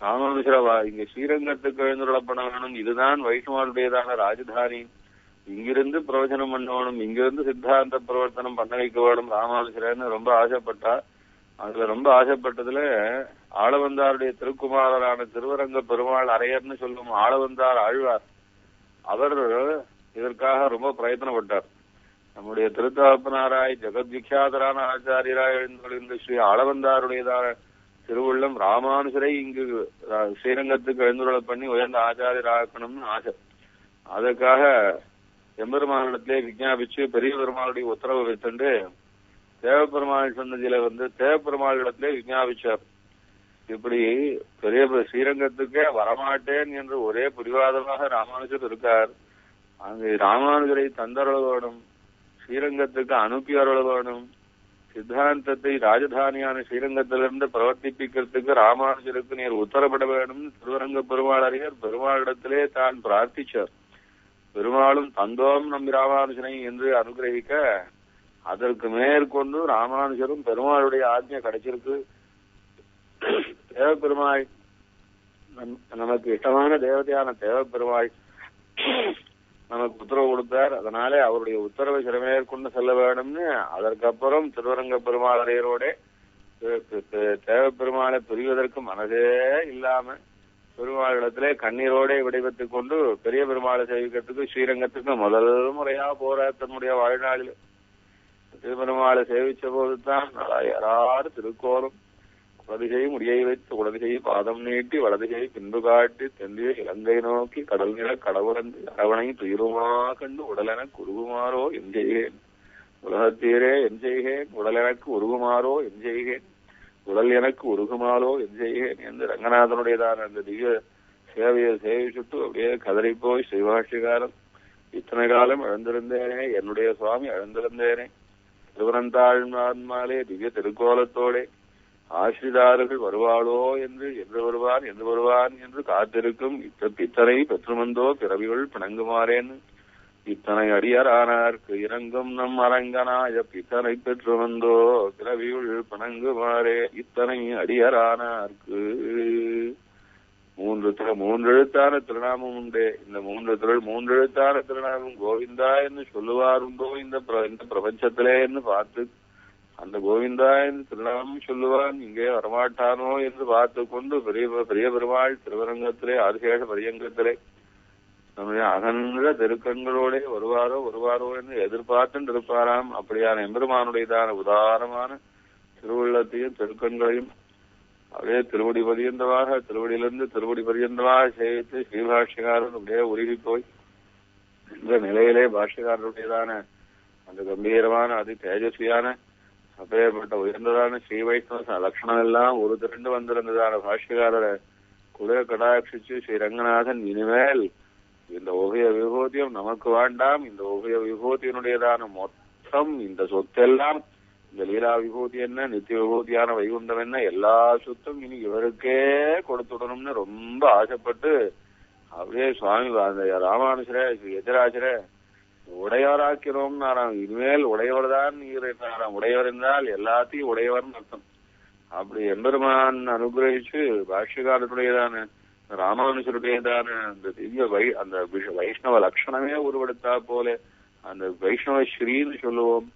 A: ராமானுஜரவா இங்க ஸ்ரீரங்கத்துக்கு எழுந்துள்ளப்பட வேணும், இதுதான் வைஷ்ணவருடையதான ராஜதானி, இங்கிருந்து பிரவச்சனம் பண்ண வேணும், இங்கிருந்து சித்தாந்த பிரவர்த்தனம் பண்ண வைக்க வேணும் ராமானுஜரன்னு ரொம்ப ஆசைப்பட்டா. அதுல ரொம்ப ஆசைப்பட்டதுல ஆளவந்தாருடைய திருக்குமாரரான திருவரங்க பெருமாள் அரையர்னு சொல்லும் ஆளவந்தார் ஆழ்வார், அவர் இதற்காக ரொம்ப பிரயத்தனப்பட்டார். நம்முடைய திருத்தகப்பனாராய் ஜெகத்விக்யாதரான ஆச்சாரியராய் எழுந்துள்ள ஸ்ரீ ஆளவந்தாருடையதான திருவுள்ளம் ராமானுஜரை இங்கு ஸ்ரீரங்கத்துக்கு எழுந்துள்ள பண்ணி உயர்ந்த ஆச்சாரியராக்கணும்னு ஆசை. அதற்காக எம்பெருமானிடத்திலே விஞ்ஞாபிச்சு பெரிய பெருமாளுடைய உத்தரவு வைத்துண்டு தேவப்பெருமாள் சன்னதியில தேவப்பெருமாளிடத்திலே விஞ்ஞாபிச்சார். இப்படி பெரிய ஸ்ரீரங்கத்துக்கே வரமாட்டேன் என்று ஒரே பிடிவாதமாக ராமானுஜர் இருக்கார். அங்கு ராமானுஜரை தந்தருள வேணும், ஸ்ரீரங்கத்துக்கு அனுப்பி அருள வேணும், சித்தாந்தத்தை ராஜதானியான ஸ்ரீரங்கத்திலிருந்து பிரவர்த்திப்பிக்கிறதுக்கு ராமானுஜருக்கு நீர் உத்தரப்பட வேண்டும். திருவரங்க பெருமாளறியர் பெருமாளிடத்திலே தான் பிரார்த்திச்சார். பெருமாளும் தந்தோம் நம்பி ராமானுஜனை என்று அனுகிரகிக்க அதற்கு மேற்கொண்டு ராமானுஜரும் பெருமாளுடைய ஆజ్ఞ கிடைச்சிருக்கு. தேவப்பெருமாள் நமக்கு இஷ்டமான தேவதையான தேவப்பெருமாள் நமக்கு உத்தரவு கொடுத்தார். அதனாலே அவருடைய உத்தரவை சிறமேற்கொண்டு செல்ல வேண்டும்னு அதற்கப்புறம் திருவரங்க பெருமாளரையரோட தேவப்பெருமாளை பிரிவதற்கு மனதே இல்லாம பெருமாளிடத்திலே கண்ணீரோட விடைபெற்றுக் கொண்டு பெரிய பெருமாளை சேவிக்கிறதுக்கு ஸ்ரீரங்கத்துக்கு முதல் முறையா போற தன்னுடைய வாழ்நாளில் திருப்பெருமாளை சேவிச்ச போதுதான் யாராரு திருக்கோலம் வலதுகை முடியை வைத்து உலதுகை பாதம் நீட்டி வலதுகை பின்பு காட்டி தென்றிய இலங்கை நோக்கி கடல் நில கடவுளந்து அரவணை துயிருமா கண்டு உடலென உருகுமாறோ என் செய்கேன், உலகத்தீரே என் செய்கேன், உடல் எனக்கு உருகுமாறோ என் செய்கேன், உடல் எனக்கு உருகுமாறோ என் செய்கேன் என்று ரங்கநாதனுடையதான அந்த திவ்ய சேவையை சேவிச்சுட்டு அப்படியே கதறி போய் ஸ்ரீபாஷ்யகாரம் இத்தனை காலம் எழுந்திருந்தேனே, என்னுடைய சுவாமி எழுந்திருந்தேனே, திருவனந்தாழ்மாலே திவ்ய திருக்கோலத்தோட ஆசிரிதார்கள் வருவாளோ என்று வருவான் என்று காத்திருக்கும் இத்தனை பெற்றுமந்தோ பிறவிகள் பிணங்குமாறேன்னு இத்தனை அடியரானார்க்கு இறங்கும் நம் அரங்கனாய பித்தனை பெற்றுமந்தோ பிறவியுள் பிணங்குமாறே இத்தனை அடியரானார்க்கு. மூன்று எழுத்தான திருநாமம் உண்டே. இந்த மூன்று எழுத்தான திருநாமம் கோவிந்தா என்று சொல்லுவாருண்டோ இந்த பிரபஞ்சத்திலே என்று பார்த்து அந்த கோவிந்தா என்று திருநாமம் சொல்லுவான் இங்கே வரமாட்டானோ என்று பார்த்து கொண்டு பெரிய பெருமாள் திருவரங்கத்திலே ஆதிசேஷ பரியங்கத்திலே நம்முடைய அகன்ற தெருக்கண்களோட வருவாரோ வருவாரோ என்று எதிர்பார்த்துட்டு இருப்பாராம். அப்படியான எம்பெருமானுடையதான உதாரமான திருவுள்ளத்தையும் தெருக்கண்களையும் அப்படியே திருவடி பரியந்தமாக திருவடியிலிருந்து திருவடி பரியந்தமாக சேர்த்து ஸ்ரீபாஷ்யகாரன் அப்படியே உருகி போய் இந்த நிலையிலே பாஷ்யகாரருடையதான அந்த கம்பீரமான அதி தேஜஸ்வியான அப்பேற்பட்ட உயர்ந்ததான ஸ்ரீ வைஷ்ணவ லட்சணம் எல்லாம் ஒரு திரண்டு வந்திருந்ததான பாஷ்யகாரரை குளிர கடாட்சிச்சு ஸ்ரீ ரங்கநாதன் இனிமேல் இந்த உபய விபூதியும் நமக்கு வேண்டாம், இந்த உபய விபூதியினுடையதான மொத்தம் இந்த சொத்தெல்லாம் இந்த லீலா விபூதி என்ன நித்திய விபூதியான வைகுண்டம் என்ன எல்லா சொத்தும் இனி இவருக்கே கொடுத்துடணும்னு ரொம்ப ஆசைப்பட்டு அப்படியே சுவாமி அந்த ராமானுஜரே எதிராஜரே உடையவராக்கிறோம்னாராம். இனிமேல் உடையவர் தான் நீராராம். உடையவர் என்றால் எல்லாத்தையும் உடையவர்னு அர்த்தம். அப்படி எம்பெருமான் அனுகிரகிச்சு பாஷ்யகாரத்துடையதான ராமானுஜருடையதான அந்த திவ்ய அந்த வைஷ்ணவ லட்சணமே உருவெடுத்தா போல அந்த வைஷ்ணவ ஸ்ரீன்னு சொல்லுவோம்.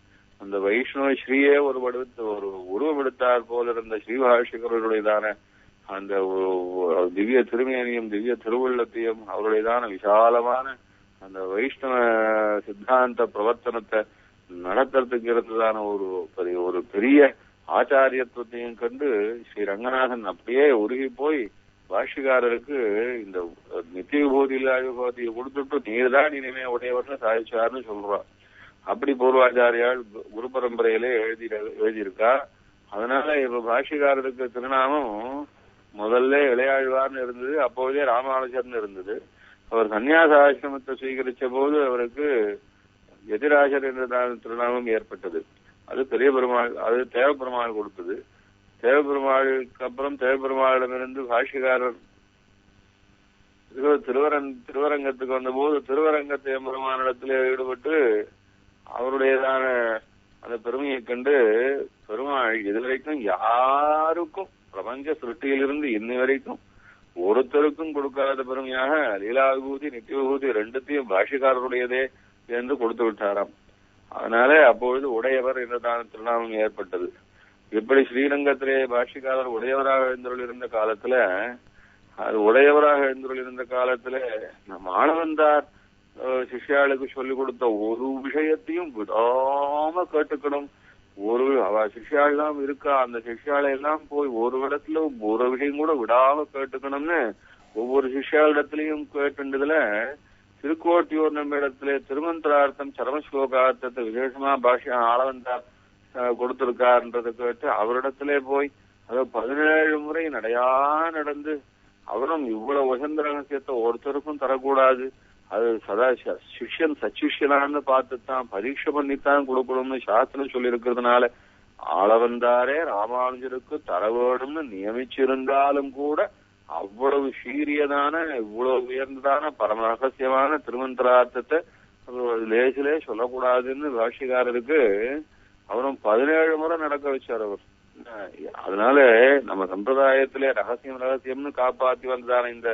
A: அந்த வைஷ்ணவ ஸ்ரீயே ஒரு உருவம் எடுத்தார் போல இருந்த ஸ்ரீபாஷ்யகருடையதான அந்த திவ்ய திருமேனியும் திவ்ய திருவுள்ளத்தையும் அவருடையதான விசாலமான அந்த வைஷ்ணவ சித்தாந்த பிரவர்த்தனத்தை நடத்துறதுக்கு இருந்ததான ஒரு பெரிய ஆச்சாரியத்துவத்தையும் கண்டு ஸ்ரீ ரங்கநாதன் அப்படியே உருகி போய் பாஷ்யக்காரருக்கு இந்த நித்திய விபூதி இல்லாத விபூதியை கொடுத்துட்டு நீர் தான் இனிமே உடையவர்னு சாதிச்சார்னு சொல்றான். அப்படி பூர்வாச்சாரியால் குரு பரம்பரையிலே எழுதியிருக்கா. அதனால இப்ப பாஷ்யக்காரருக்கு திருநாமம் முதல்ல இளையாழ்வார்னு இருந்தது, அப்போதே ராமானுஜர்னு இருந்தது. அவர் சன்னியாச ஆசிரமத்தை சுவீகரிச்ச போது அவருக்கு எதிராஜர் என்ற திருநாமம் ஏற்பட்டது. அது பெரிய பெருமாள், அது தேவபெருமாள் கொடுத்தது. தேவபெருமாளுக்கு அப்புறம் தேவபெருமாளிடமிருந்து பாஷ்யக்காரர் திருவரங்கத்துக்கு வந்த போது திருவரங்கத்தை பெருமானிடத்திலே ஈடுபட்டு அவருடையதான அந்த பெருமையை கண்டு பெருமாள் இதுவரைக்கும் யாருக்கும் பிரபஞ்ச சிருஷ்டியிலிருந்து இன்னி வரைக்கும் ஒருத்தருக்கும் கொடுக்காத பெருமையாக லீலா விபூதி நித்திய விபூதி ரெண்டுத்தையும் பாஷ்யக்காரருடையதே என்று கொடுத்து விட்டாராம். அதனால அப்பொழுது உடையவர் என்றதான திருநாமம் ஏற்பட்டது. எப்படி ஸ்ரீரங்கத்திலே பாஷ்யக்காரர் உடையவராக எழுந்தருளிருந்த காலத்துல அது உடையவராக எழுந்தருளிருந்த காலத்துல மாணவந்தார் சிஷ்யாளுக்கு சொல்லிக் கொடுத்த ஒரு விஷயத்தையும் விடாம கேட்டுக்கணும். அவ சிஷ்யாலாம் இருக்கா, அந்த சிஷ்யாலை எல்லாம் போய் ஒரு இடத்துல ஒரு விஷயம் கூட விடாம கேட்டுக்கணும்னு ஒவ்வொரு சிஷ்யாளிடத்திலையும் கேட்டுன்றதுல திருக்கோட்டியூர் நம்ம இடத்துல திருமந்திரார்த்தம் சரமஸ்லோகார்த்தத்தை விசேஷமா பாஷ்ய ஆளவந்தார் கொடுத்திருக்காருன்றதை கேட்டு அவரிடத்திலே போய் அதை 17 முறை நடையா நடந்து அவரும் இவ்வளவு உசந்த ரகசியத்தை ஒருத்தருக்கும் தரக்கூடாது, அது சதா சிஷ்யன் சச்சிஷ்யனான்னு பார்த்துத்தான் பரீட்சை பண்ணித்தான் கொடுக்கணும்னு சாஸ்திரம் சொல்லி இருக்கிறதுனால ஆளவந்தாரே ராமானுஜருக்கு தர வேணும்னு நியமிச்சிருந்தாலும் கூட அவ்வளவு சீரியதான இவ்வளவு உயர்ந்ததான பரம ரகசியமான திருமந்திரார்த்தத்தை லேசிலே சொல்லக்கூடாதுன்னு பாஷ்யக்காரருக்கு அவரும் 17 முறை நடக்க வச்சார் அவர். அதனால நம்ம சம்பிரதாயத்திலே ரகசியம்னு காப்பாத்தி வந்ததான இந்த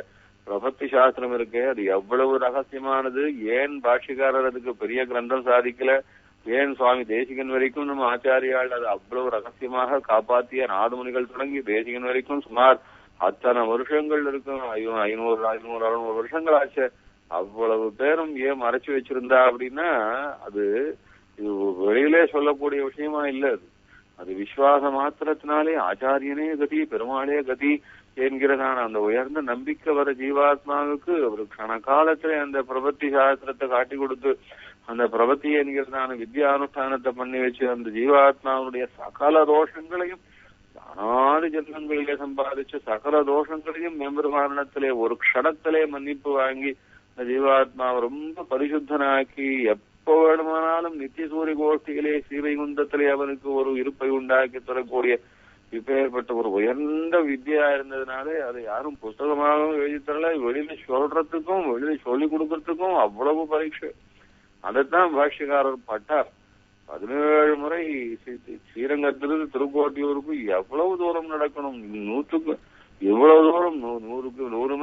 A: பிரபத்தி சாஸ்திரம் இருக்கு, அது எவ்வளவு ரகசியமானது. ஏன் பாஷ்யக்காரர் அதுக்கு பெரிய கிரந்தம் சாதிக்கல, ஏன் சுவாமி தேசிகன் வரைக்கும் நம்ம ஆச்சாரியால் அது அவ்வளவு ரகசியமாக காப்பாத்திய நாதமுனிகள் தொடங்கி தேசிகன் வரைக்கும் சுமார் அத்தனை வருஷங்கள் இருக்கும், 500-600 வருஷங்கள் ஆச்சு. அவ்வளவு பேரும் ஏன் மறைச்சு வச்சிருந்தா அப்படின்னா அது வெளியிலே சொல்லக்கூடிய விஷயமா இல்ல. அது விசுவாச மாத்திரத்தினாலே ஆச்சாரியனே கதி பெருமாளே கதி என்கிறதான அந்த உயர்ந்த நம்பிக்கை வர ஜீவாத்மாவுக்கு ஒரு கண காலத்துல அந்த பிரபத்தி சாஸ்திரத்தை காட்டி கொடுத்து அந்த பிரபத்தி என்கிறதான வித்யானுஷ்டானத்தை பண்ணி வச்சு அந்த ஜீவாத்மாவுடைய சகல தோஷங்களையும் அனாதி ஜென்மங்களிலே சம்பாதிச்ச சகல தோஷங்களையும் மெம்பெருமானத்திலே ஒரு க்ஷணத்திலே மன்னிப்பு வாங்கி அந்த ஜீவாத்மாவை ரொம்ப பரிசுத்தனாக்கி எப்ப வேணுமானாலும் நித்திய சூரிய கோஷ்டியிலே ஸ்ரீவைகுண்டத்திலே அவனுக்கு ஒரு இருப்பை உண்டாக்கி தரக்கூடிய இப்பேற்பட்ட ஒரு உயர்ந்த வித்யா இருந்ததுனாலே அதை யாரும் புஸ்தகமாகவும் எழுதி தரல, வெளியில சொல்றதுக்கும் வெளியில சொல்லிக் கொடுக்கறதுக்கும் அவ்வளவு பரீட்சை. அதைத்தான் பாஷ்யக்காரர் பட்டார். 17 முறை ஸ்ரீரங்கத்திலிருந்து திருக்கோட்டியூருக்கு எவ்வளவு தூரம் நடக்கணும், இவ்வளவு தூரம் 100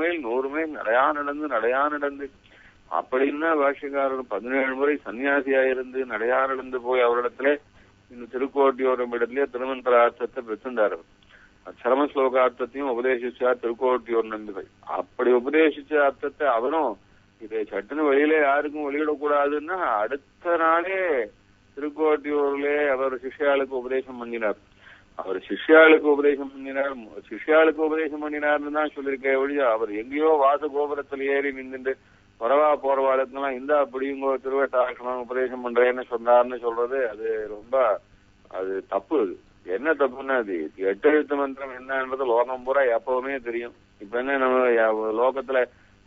A: மைல் நடையா நடந்து அப்படின்னா பாஷ்யக்காரர் 17 முறை சன்னியாசியா இருந்து நடையா நடந்து போய் அவரிடத்துல இந்த திருக்கோட்டியூர் இடத்திலே திருமந்திரார்த்தத்தை பெற்றிருந்தார். சரம ஸ்லோகார்த்தத்தையும் உபதேசிச்சார் திருக்கோட்டியூர் நம்பிகள். அப்படி உபதேசிச்ச அர்த்தத்தை அவரும் இதை சட்டுன்னு வெளியில யாருக்கும் வெளியிடக்கூடாதுன்னா அடுத்த நாளே திருக்கோட்டியூர்லே அவர் சிஷ்யாளுக்கு உபதேசம் பண்ணினார். அவர் சிஷ்யாளுக்கு உபதேசம் பண்ணினார்னு தான் சொல்லியிருக்கே ஒழிய அவர் எங்கேயோ வாச கோபுரத்தில் ஏறி நின்றுட்டு வரவா போறவாளுக்கெல்லாம் இந்த அப்படிங்கோ திருவட்டாட்சணம் உபதேசம் பண்றேன்னு சொன்னார்னு சொல்றது அது ரொம்ப அது தப்பு. அது என்ன தப்புன்னா அது 8 எழுத்து மந்திரம் என்னன்றது லோகம் பூரா எப்பவுமே தெரியும். இப்ப என்ன நம்ம லோகத்துல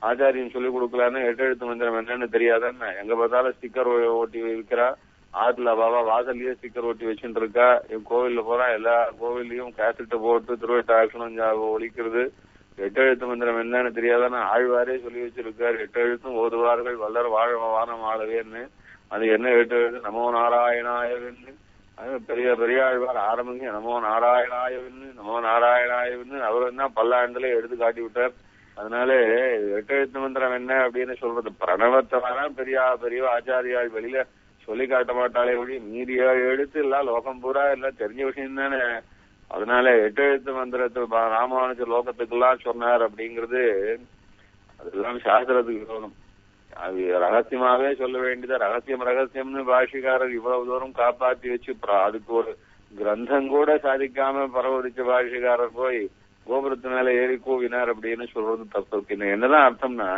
A: ஆச்சாரியம் சொல்லிக் கொடுக்கலான்னு 8 எழுத்து மந்திரம் என்னன்னு தெரியாதான்னு எங்க பார்த்தாலும் ஸ்டிக்கர் ஓட்டி இருக்கிறா. ஆத்துல பாபா வாசல்லயே ஸ்டிக்கர் ஓட்டி வச்சுட்டு இருக்கா. கோவில்ல போறா, எல்லா கோவில்லையும் கேசட்டை போட்டு திருவட்டாட்சணம் ஒழிக்கிறது. 8 எழுத்து மந்திரம் என்னன்னு தெரியாதான்னு ஆழ்வாரே சொல்லி வச்சிருக்காரு. 8 எழுத்தும் ஓதுவார்கள் வல்லர் வாழ வானம் ஆளவேன்னு. அது என்ன 8 எழுத்து? நமோ நாராயணாயவன்னு. பெரிய பெரிய ஆழ்வார் ஆரம்பிங்க நமோ நாராயணாயவன்னு அவர் என்ன பல்லாண்டுல எடுத்து காட்டி விட்டார். அதனால 8 எழுத்து மந்திரம் என்ன அப்படின்னு சொல்றது பிரணவத்தவனா பெரிய ஆச்சாரியால் வெளியில சொல்லி காட்ட மாட்டாளே ஒழி மீதி 7 எழுத்து எல்லாம் லோகம் பூரா எல்லாம் தெரிஞ்ச விஷயம் தானே. அதனால 8 எழுத்து மந்திரத்தை ராமானுஜர் லோகத்துக்கெல்லாம் சொன்னார் அப்படிங்கிறது அதெல்லாம் சாஸ்திரத்துக்கு விரோதம். அது ரகசியமாவே சொல்ல வேண்டியது. ரகசியம்னு பாஷிகாரர் இவ்வளவு தூரம் காப்பாத்தி வச்சு அதுக்கு ஒரு கிரந்தம் கூட சாதிக்காம பரவடிச்ச பாஷிகாரர் போய் கோபுரத்து மேல ஏறி கூவினார் அப்படின்னு சொல்றது தப்பு இருக்கு. என்னதான் அர்த்தம்னா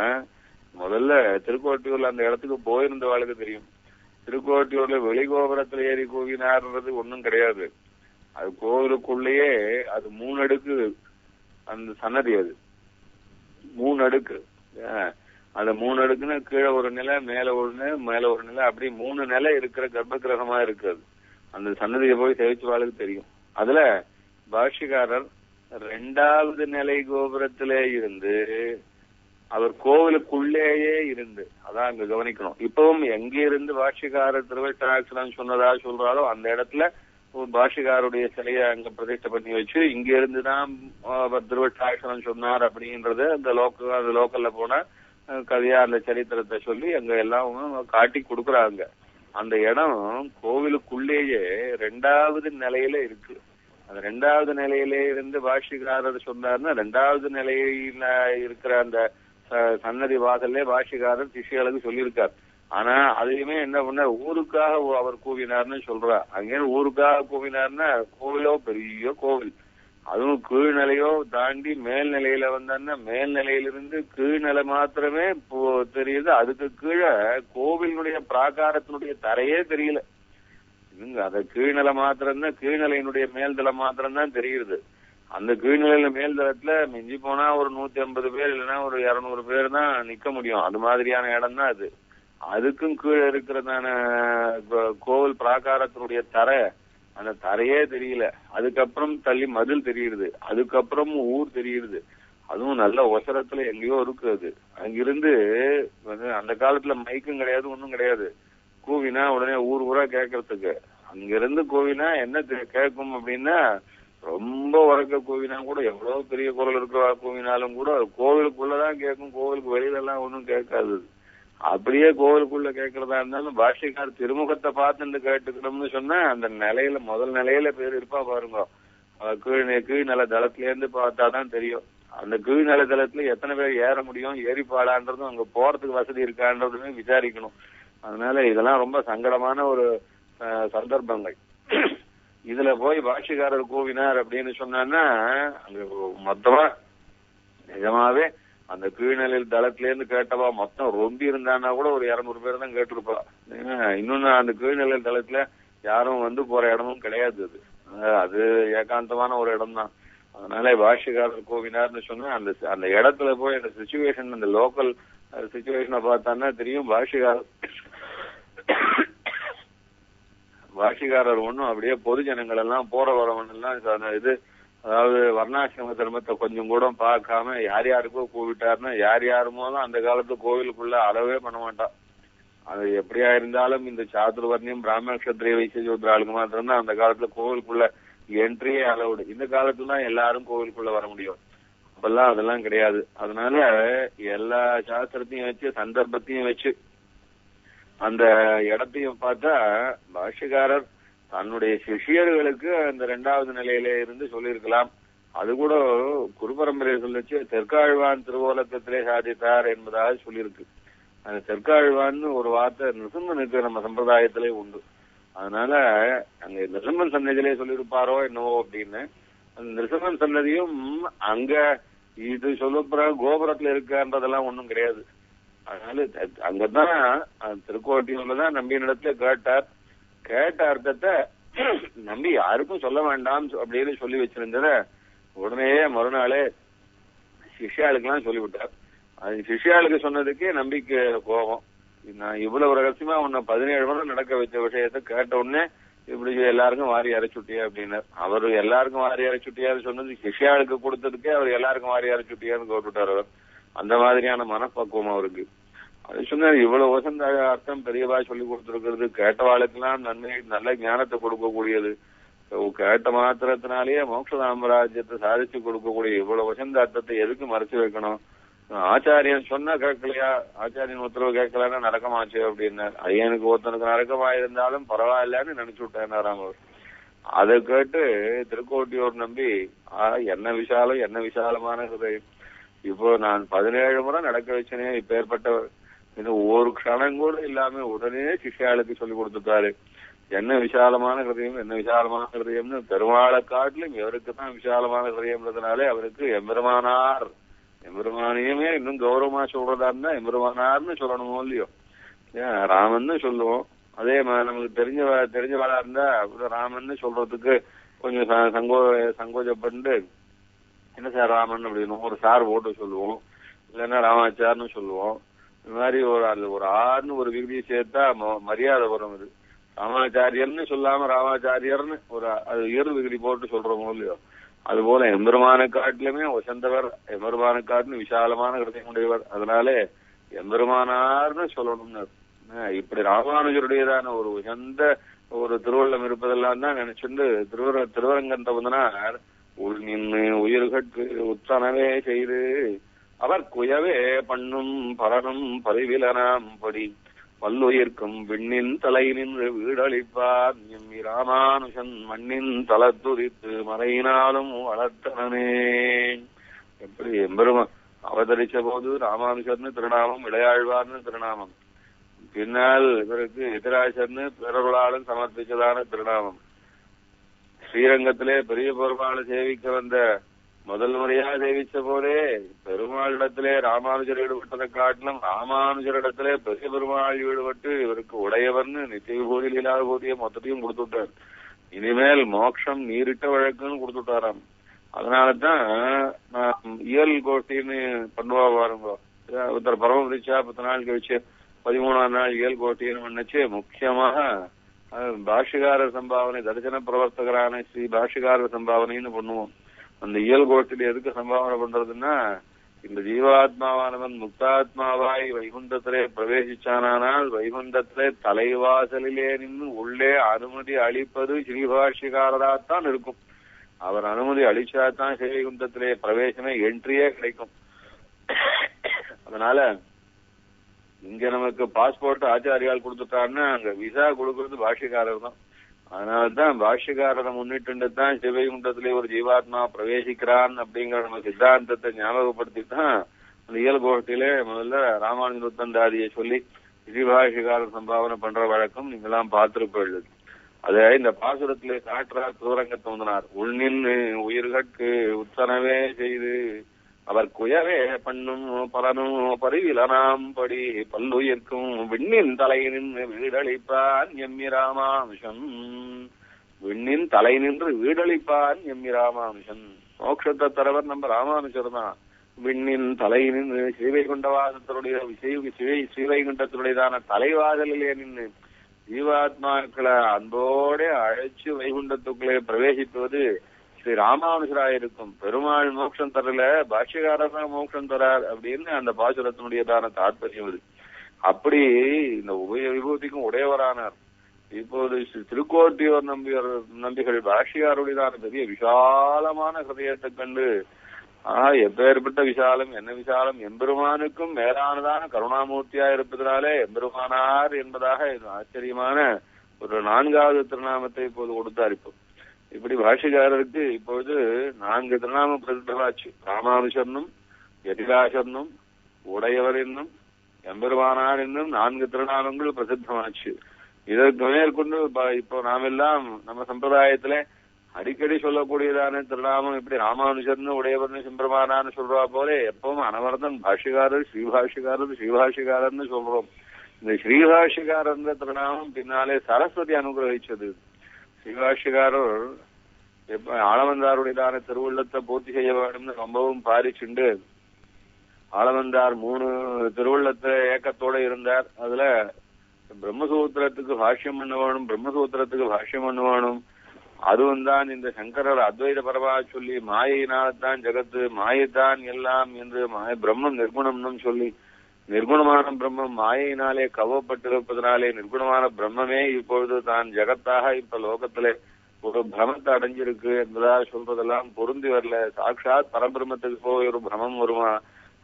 A: முதல்ல திருக்கோட்டியூர்ல அந்த இடத்துக்கு போயிருந்தவாளுக்கு தெரியும். திருக்கோட்டியூர்ல வெளிகோபுரத்துல ஏறி கூவினார்ன்றது ஒன்னும் கிடையாது. அது கோவிலுக்குள்ளேயே அது 3 அடுக்கு அந்த சன்னதி. அது 3 அடுக்கு. அந்த 3 அடுக்குன்னு கீழே ஒரு நிலை மேல ஒரு நிலை அப்படி 3 நிலை இருக்கிற கர்ப்ப கிரகமா இருக்காது. அந்த சன்னதியை போய் சேவிச்சு வாழ்க்கை தெரியும். அதுல பாஷ்யக்காரர் 2வது நிலை கோபுரத்திலே இருந்து அவர் கோவிலுக்குள்ளேயே இருந்து அதான் அங்க கவனிக்கணும். இப்பவும் எங்க இருந்து பாஷ்யக்காரர் திருவட்டாட்சணம் சொன்னதா சொல்றாரோ அந்த இடத்துல பாஷிகாருடைய சிலையை அங்க பிரதிஷ்டை பண்ணி வச்சு இங்க இருந்துதான் திருவட்டாட்சணம் சொன்னார் அப்படின்றது அந்த லோக்கல்ல போனா கதையா அந்த சரித்திரத்தை சொல்லி அங்க எல்லாம் காட்டி கொடுக்குறாங்க. அந்த இடம் கோவிலுக்குள்ளேயே 2வது நிலையில இருக்கு. அந்த 2வது நிலையிலே இருந்து பாஷிகாரர் சொன்னார்னா 2வது நிலையில இருக்கிற அந்த சன்னதி வாசல்ல பாஷிகாரர் சிஷ்யர்களுக்கு சொல்லியிருக்கார். ஆனா அதையுமே என்ன பண்ண ஊருக்காக அவர் கூவினார்னு சொல்றா. அங்கே ஊருக்காக கூவினார்னா கோவிலோ பெரிய கோவில், அதுவும் கீழ்நிலையோ தாண்டி மேல்நிலையில வந்தான்னா மேல்நிலையிலிருந்து கீழ்நிலை மாத்திரமே தெரியுது. அதுக்கு கீழே கோவிலுடைய பிராகாரத்தினுடைய தரையே தெரியல. அத கீழ்நிலை மாத்திரம்தான் கீழ்நிலையினுடைய மேல்தளம் மாத்திரம்தான் தெரியுது. அந்த கீழ்நிலையில மேல்தளத்துல மிஞ்சி போனா ஒரு 150 பேர் இல்லைன்னா ஒரு 200 பேர் தான் நிக்க முடியும். அது மாதிரியான இடம் தான் அது. அதுக்கும் கீழே இருக்கிறதான கோவில் பிராகாரத்தினுடைய தரை அந்த தரையே தெரியல. அதுக்கப்புறம் தள்ளி மதில் தெரியுது, அதுக்கப்புறம் ஊர் தெரியுது. அதுவும் நல்ல ஒசரத்துல எங்கேயோ இருக்கு. அது அங்கிருந்து அந்த காலத்துல மைக்கும் கிடையாது, ஒன்னும் கிடையாது. கூவினா உடனே ஊர் ஊரா கேட்கறதுக்கு. அங்கிருந்து கூவினா என்ன கேட்கும் அப்படின்னா ரொம்ப உறக்க கூவினா கூட எவ்வளவு பெரிய குரல் இருக்கிற கூவினாலும் கூட கோவிலுக்குள்ளதான் கேட்கும். கோவிலுக்கு வெளியில எல்லாம் ஒன்னும் கேட்காது. அப்படியே கோவிலுக்குள்ள கேட்கறதா இருந்தாலும் பாஷ்யக்கார் திருமுகத்தை பார்த்துட்டு கேட்டுக்கணும்னு சொன்னா அந்த நிலையில முதல் நிலையில பேர் இருப்பா பாருங்க. கீழ்நில தளத்துல இருந்து பார்த்தாதான் தெரியும். அந்த கீழ்நில தளத்துல எத்தனை பேர் ஏற முடியும், ஏறிப்பாடான்றதும் அங்க போறதுக்கு வசதி இருக்கான்றதுமே விசாரிக்கணும். அதனால இதெல்லாம் ரொம்ப சங்கடமான ஒரு சந்தர்ப்பங்கள். இதுல போய் பாஷ்யக்காரர் கூவினார் அப்படின்னு சொன்னான்னா அங்க மொத்தமா நிஜமாவே அந்த கீழ்நிலையில் தளத்துல இருந்து கேட்டவா மொத்தம் ரொம்ப இருந்தான்னா கூட ஒரு 200 பேர் தான் கேட்டிருப்பா. இன்னொன்னு அந்த கீழ்நிலையில் தளத்துல யாரும் வந்து போற இடமும் கிடையாது. அது ஏகாந்தமான ஒரு இடம் தான். அதனால பாஷ்யக்காரர் கோவினார்னு சொன்னா அந்த இடத்துல போய் அந்த சிச்சுவேஷன் அந்த லோக்கல் சிச்சுவேஷனை பார்த்தான்னா தெரியும். பாஷ்யக்காரர் ஒன்னும் அப்படியே பொது ஜனங்கள் எல்லாம் போற வரவன் எல்லாம் இது அதாவது வர்ணாசிரம தர்மத்தை கொஞ்சம் கூட பார்க்காம யார் யாருக்கோ கூவிட்டாருன்னா யாருமோ தான் அந்த காலத்து கோவிலுக்குள்ள அளவே பண்ண மாட்டான். அது எப்படியா இருந்தாலும் இந்த சாதுர்வர்ணியம் பிராமண கஷத்திரிய வைசிய சூத்திர ஆளுக்கு மாத்திரம்தான் அந்த காலத்துல கோவிலுக்குள்ள என்ட்ரியே அலவுடு. இந்த காலத்துல தான் எல்லாரும் கோவிலுக்குள்ள வர முடியும். அப்பெல்லாம் அதெல்லாம் கிடையாது. அதனால எல்லா சாஸ்திரத்தையும் வச்சு சந்தர்ப்பத்தையும் வச்சு அந்த இடத்தையும் பார்த்தா பாஷ்யக்காரர் தன்னுடைய சிஷியர்களுக்கு அந்த 2வது நிலையில இருந்து சொல்லியிருக்கலாம். அது கூட குரு பரம்பரையை சொல்லிச்சு தெற்காழ்வான் திருவோலக்கத்திலே சாதித்தார் என்பதாக சொல்லியிருக்கு. அந்த தெற்காழ்வான்னு ஒரு வார்த்தை நிருசிம்மனுக்கு நம்ம சம்பிரதாயத்திலே உண்டு. அதனால அங்க நிருசிம்மன் சன்னதியிலே சொல்லியிருப்பாரோ என்னவோ அப்படின்னு. அந்த நிருசிம்மன் சன்னதியும் அங்க இது சொல்லப்புற கோபுரத்துல இருக்கான்றதெல்லாம் ஒண்ணும் கிடையாது. அதனால அங்கதான் திருக்கோட்டியூர்லதான் நம்பியினிடத்துல கேட்ட அர்த்தத்தை நம்பி யாருக்கும் சொல்ல வேண்டாம் அப்படின்னு சொல்லி வச்சிருந்தத உடனே மறுநாளே சிஷ்யாளுக்கெல்லாம் சொல்லிவிட்டார். அது சிஷ்யாளுக்கு சொன்னதுக்கே நம்பிக்கை கோபம். நான் இவ்வளவு ரகசியமா உன்னை 17 வருடம் நடக்க வச்ச விஷயத்த கேட்ட உடனே இப்படி எல்லாருக்கும் வாரி அரைச்சுட்டியா அப்படின்னார். அவரு எல்லாருக்கும் வாரி அரைச்சுட்டியாரு சொன்னது சிஷ்யாளுக்கு கொடுத்ததுக்கே அவர் எல்லாருக்கும் வாரி அரைச்சுட்டியான்னு கேட்டுட்டார். அவர் அந்த மாதிரியான மனப்பக்குவம் அவருக்கு. அது சொன்னார், இவ்வளவு வசந்த அர்த்தம் பெரியவா சொல்லி கொடுத்திருக்கிறது கேட்டவாளுக்கெல்லாம் நன்மை நல்ல ஞானத்தை கொடுக்கக்கூடியது. கேட்ட மாத்திரத்தினாலேயே மோட்ச சாம்ராஜ்யத்தை சாதிச்சு கொடுக்கக்கூடிய இவ்வளவு வசந்த அர்த்தத்தை எதுக்கு மறைச்சு வைக்கணும்? ஆச்சாரியன் சொன்னா கேட்கலையா, ஆச்சாரியன் உத்தரவு கேட்கலன்னா நடக்கமாச்சு அப்படின்னார். ஐயனுக்கு ஒருத்தனுக்கு நடக்கமா இருந்தாலும் பரவாயில்லன்னு நினைச்சு விட்டேன்னாராம் அவர். அதை கேட்டு திருக்கோட்டியூர் நம்பி என்ன விசாலமான ஹிருதயம். இப்போ நான் 17 முறை நடக்க வச்சனே இப்ப ஏற்பட்டவர், இன்னும் ஒரு க்ஷணம் கூட இல்லாம உடனே சிஷ்யாளுக்கு சொல்லி கொடுத்துட்டாரு. என்ன விசாலமான ஹிருதயம்னு பெருமாளை காட்டிலும் இவருக்கு தான் விசாலமான ஹிருதயம்ன்றதுனாலே அவருக்கு எம்பெருமானையுமே இன்னும் கௌரவமா சொல்றதா இருந்தா எம்பெருமானார்னு சொல்லணுமோ இல்லையோ. ராமன்னு சொல்லுவோம். அதே மாதிரி நமக்கு தெரிஞ்சவாளா இருந்தா ராமன்னு சொல்றதுக்கு கொஞ்சம் சங்கோஜப்பட்டு என்ன சார் ராமன் அப்படின்னு ஒரு சார் போட்டு சொல்லுவோம், இல்லைன்னா ராமாச்சார்னு சொல்லுவோம். இந்த மாதிரி ஒரு ஆறுன்னு ஒரு விகுதியை சேர்த்தா மரியாதை வரும். இது ராமாச்சாரியர்னு சொல்லாம ராமாச்சாரியர்னு அது இரு விகுதி போட்டு சொல்றோமோ இல்லையோ. அது போல எம்பெருமான காட்டிலுமே வசந்தவர், எம்பெருமான காட்டிலும் விசாலமான ஹிருதயம் உடையவர். அதனால எம்பெருமானார்னு சொல்லணும்னு. இப்படி ராமானுஜருடையதான ஒரு உசந்த ஒரு திருவள்ளம் இருப்பதெல்லாம் தான் நினைச்சுண்டு திருவரங்கன் தகுந்தனார் உள் நின்று உயிர்கட்கு உத்தனவே செய்து அவர் குயவே பண்ணும் பலனும் பரிவிலனாம் படி பல்லுயிர்க்கும் விண்ணின் தலை நின்று வீடளிப்பார் எம்மி ராமானுஷன் மண்ணின் தலத்துதித்து மறையினாலும் வளர்த்தனே. எப்படி எம்பெருமான் அவதரிச்ச போது ராமானுஷர்னு திருநாமம், இளையாழ்வார்னு திருநாமம், பின்னால் இவருக்கு எதிராசர்னு பிறர்களாலும் சமர்ப்பிச்சதான திருநாமம். ஸ்ரீரங்கத்திலே பெரிய பெருமாளை சேவிக்க வந்த முதல் முறையா சேவிச்ச போதே பெருமாளிடத்திலே ராமானுஜர் ஈடுபட்டதை காட்டிலும் ராமானுஜரிடத்திலே பெரிய பெருமாள் ஈடுபட்டு இவருக்கு உடையவர்னு நித்திய விபூதியில் இல்லாத போதிய மொத்தத்தையும் கொடுத்துட்டார். இனிமேல் மோட்சம் நீரிட்ட வழக்குன்னு கொடுத்துட்டாராம். அதனாலதான் இயல் கோஷ்டின்னு பண்ணுவா பாருங்க. ஒருத்தர் பரமபிரிச்சா 10 நாள் கழிச்சு 13ஆம் நாள் இயல் கோஷ்டின்னு பண்ணச்சு முக்கியமாக பாஷ்யகார சம்பாவனை தரிசன பிரவர்த்தகரான ஸ்ரீ பாஷ்யகார சம்பாவனைன்னு பண்ணுவோம். அந்த இயல் கோஷ்டில எதுக்கு சம்பாவனை பண்றதுன்னா, இந்த ஜீவாத்மாவானவன் முக்தாத்மாவாய் வைகுண்டத்திலே பிரவேசிச்சானால் வைகுண்டத்திலே தலைவாசலிலே நின்று உள்ளே அனுமதி அளிப்பது ஸ்ரீபாஷ்யகாரராத்தான் இருக்கும். அவர் அனுமதி அளிச்சாதான் ஸ்ரீவைகுண்டத்திலே பிரவேசமே என்ட்ரியே கிடைக்கும். அதனால இங்க நமக்கு பாஸ்போர்ட் ஆச்சாரியால் கொடுத்துட்டாருன்னா அங்க விசா கொடுக்கறது பாஷ்யக்காரர் தான். அதனாலதான் பாஷ்யக்காரரை முன்னிட்டு தான் சிவகுண்டத்திலே ஒரு ஜீவாத்மா பிரவேசிக்கிறான் அப்படிங்கிற நம்ம சித்தாந்தத்தை ஞாபகப்படுத்தித்தான் அந்த இயல் கோஷ்டியிலே முதல்ல ராமானுஜருத்தந்தாதியை சொல்லி ஸ்ரீபாஷ்யக்காரர் சம்பாவனை பண்ற வழக்கம் நீங்கெல்லாம் பார்த்திருப்பீர்கள். அதை இந்த பாசுரத்திலே காட்டுறார் திருவரங்கத்தை வந்தனார். உள்நின் உயிர்கட்கு உத்தனவே செய்து அவர் குயவே பண்ணும் பலனும் பரிவிலனாம் படி பல்லுயிர்க்கும் விண்ணின் தலை நின்று வீடளிப்பான் எம்மி ராமானுஷன். விண்ணின் தலை நின்று வீடளிப்பான் எம்மி ராமானுஷன். மோட்சத்தை தரவர் நம்ம ராமானுஷர் தான். விண்ணின் தலை நின்று ஸ்ரீவைகுண்டவாசத்தினுடைய ஸ்ரீவைகுண்டத்தினுடையதான தலைவாசலிலே நின்று ஜீவாத்மாக்களை அன்போட அழைச்சு வைகுண்டத்துக்குள்ளே பிரவேசிப்பது ஸ்ரீ ராமானுஷராயிருக்கும். பெருமாள் மோட்சம் தரல, பாஷ்யக்காரர் தான் மோட்சம் தரார் அப்படின்னு அந்த பாசுரத்தினுடையதான தாற்பயம் இது. அப்படி இந்த உபய விபூதிக்கும் உடையவரானார். இப்போது திருக்கோட்டியூர் நம்பிகள் பாஷ்யக்காருடையதான பெரிய விசாலமான ஹிருதயத்தை கண்டு எப்பேற்பட்ட விசாலம், என்ன விசாலம், எம்பெருமானுக்கும் மேலானதான கருணாமூர்த்தியா இருப்பதனாலே எம்பெருமானார் என்பதாக ஆச்சரியமான ஒரு 4வது திருநாமத்தை இப்போது கொடுத்தார். இப்போ இப்படி பாஷ்யக்காரருக்கு இப்பொழுது 4 திருநாமம் பிரசித்தமாச்சு. ராமானுஷர்னும் யதிராசர்னும் உடையவர் என்னும் எம்பெருமானார் என்னும் 4 திருநாமங்கள் பிரசித்தமாச்சு. இதற்கு மேற்கொண்டு இப்போ நாமெல்லாம் நம்ம சம்பிரதாயத்திலே அடிக்கடி சொல்லக்கூடியதான திருநாமம் இப்படி ராமானுஜர்னு உடையவர்னு சிம்பெருமானான்னு சொல்றா போல எப்பவும் அனவரதன் பாஷிகாரர் ஸ்ரீபாஷிகாரர்னு சொல்றோம். இந்த ஸ்ரீபாஷிகாரர் திருநாமம் பின்னாலே சரஸ்வதி அனுகிரகிச்சது. ஸ்ரீபாஷிகாரர் எப்ப ஆளவந்தாருடையதான திருவுள்ளத்தை பூர்த்தி செய்ய வேண்டும்னு ரொம்பவும் பாரிச்சுண்டு ஆளவந்தார் 3 திருவுள்ளத்தை ஏக்கத்தோட இருந்தார். அதுல பிரம்மசூத்திரத்துக்கு பாஷ்யம் பண்ண வேணும். அதுவும் தான் இந்த சங்கரர் அத்வைத பரமா சொல்லி மாயினால்தான் ஜகத்து, மாயைத்தான் எல்லாம் என்று பிரம்மம் நிர்குணம்னு சொல்லி நிர்குணமான பிரம்மம் மாயினாலே கவப்பட்டிருப்பதனாலே நிர்குணமான பிரம்மமே இப்பொழுது தான் ஜகத்தாக இப்ப லோகத்திலே ஒரு பிரமத்தை அடைஞ்சிருக்கு என்பதாக சொல்றதெல்லாம் பொருந்தி வரல. சாட்சாத் பரபிரம்மத்துக்கு போய் ஒரு பிரமம் வருமா?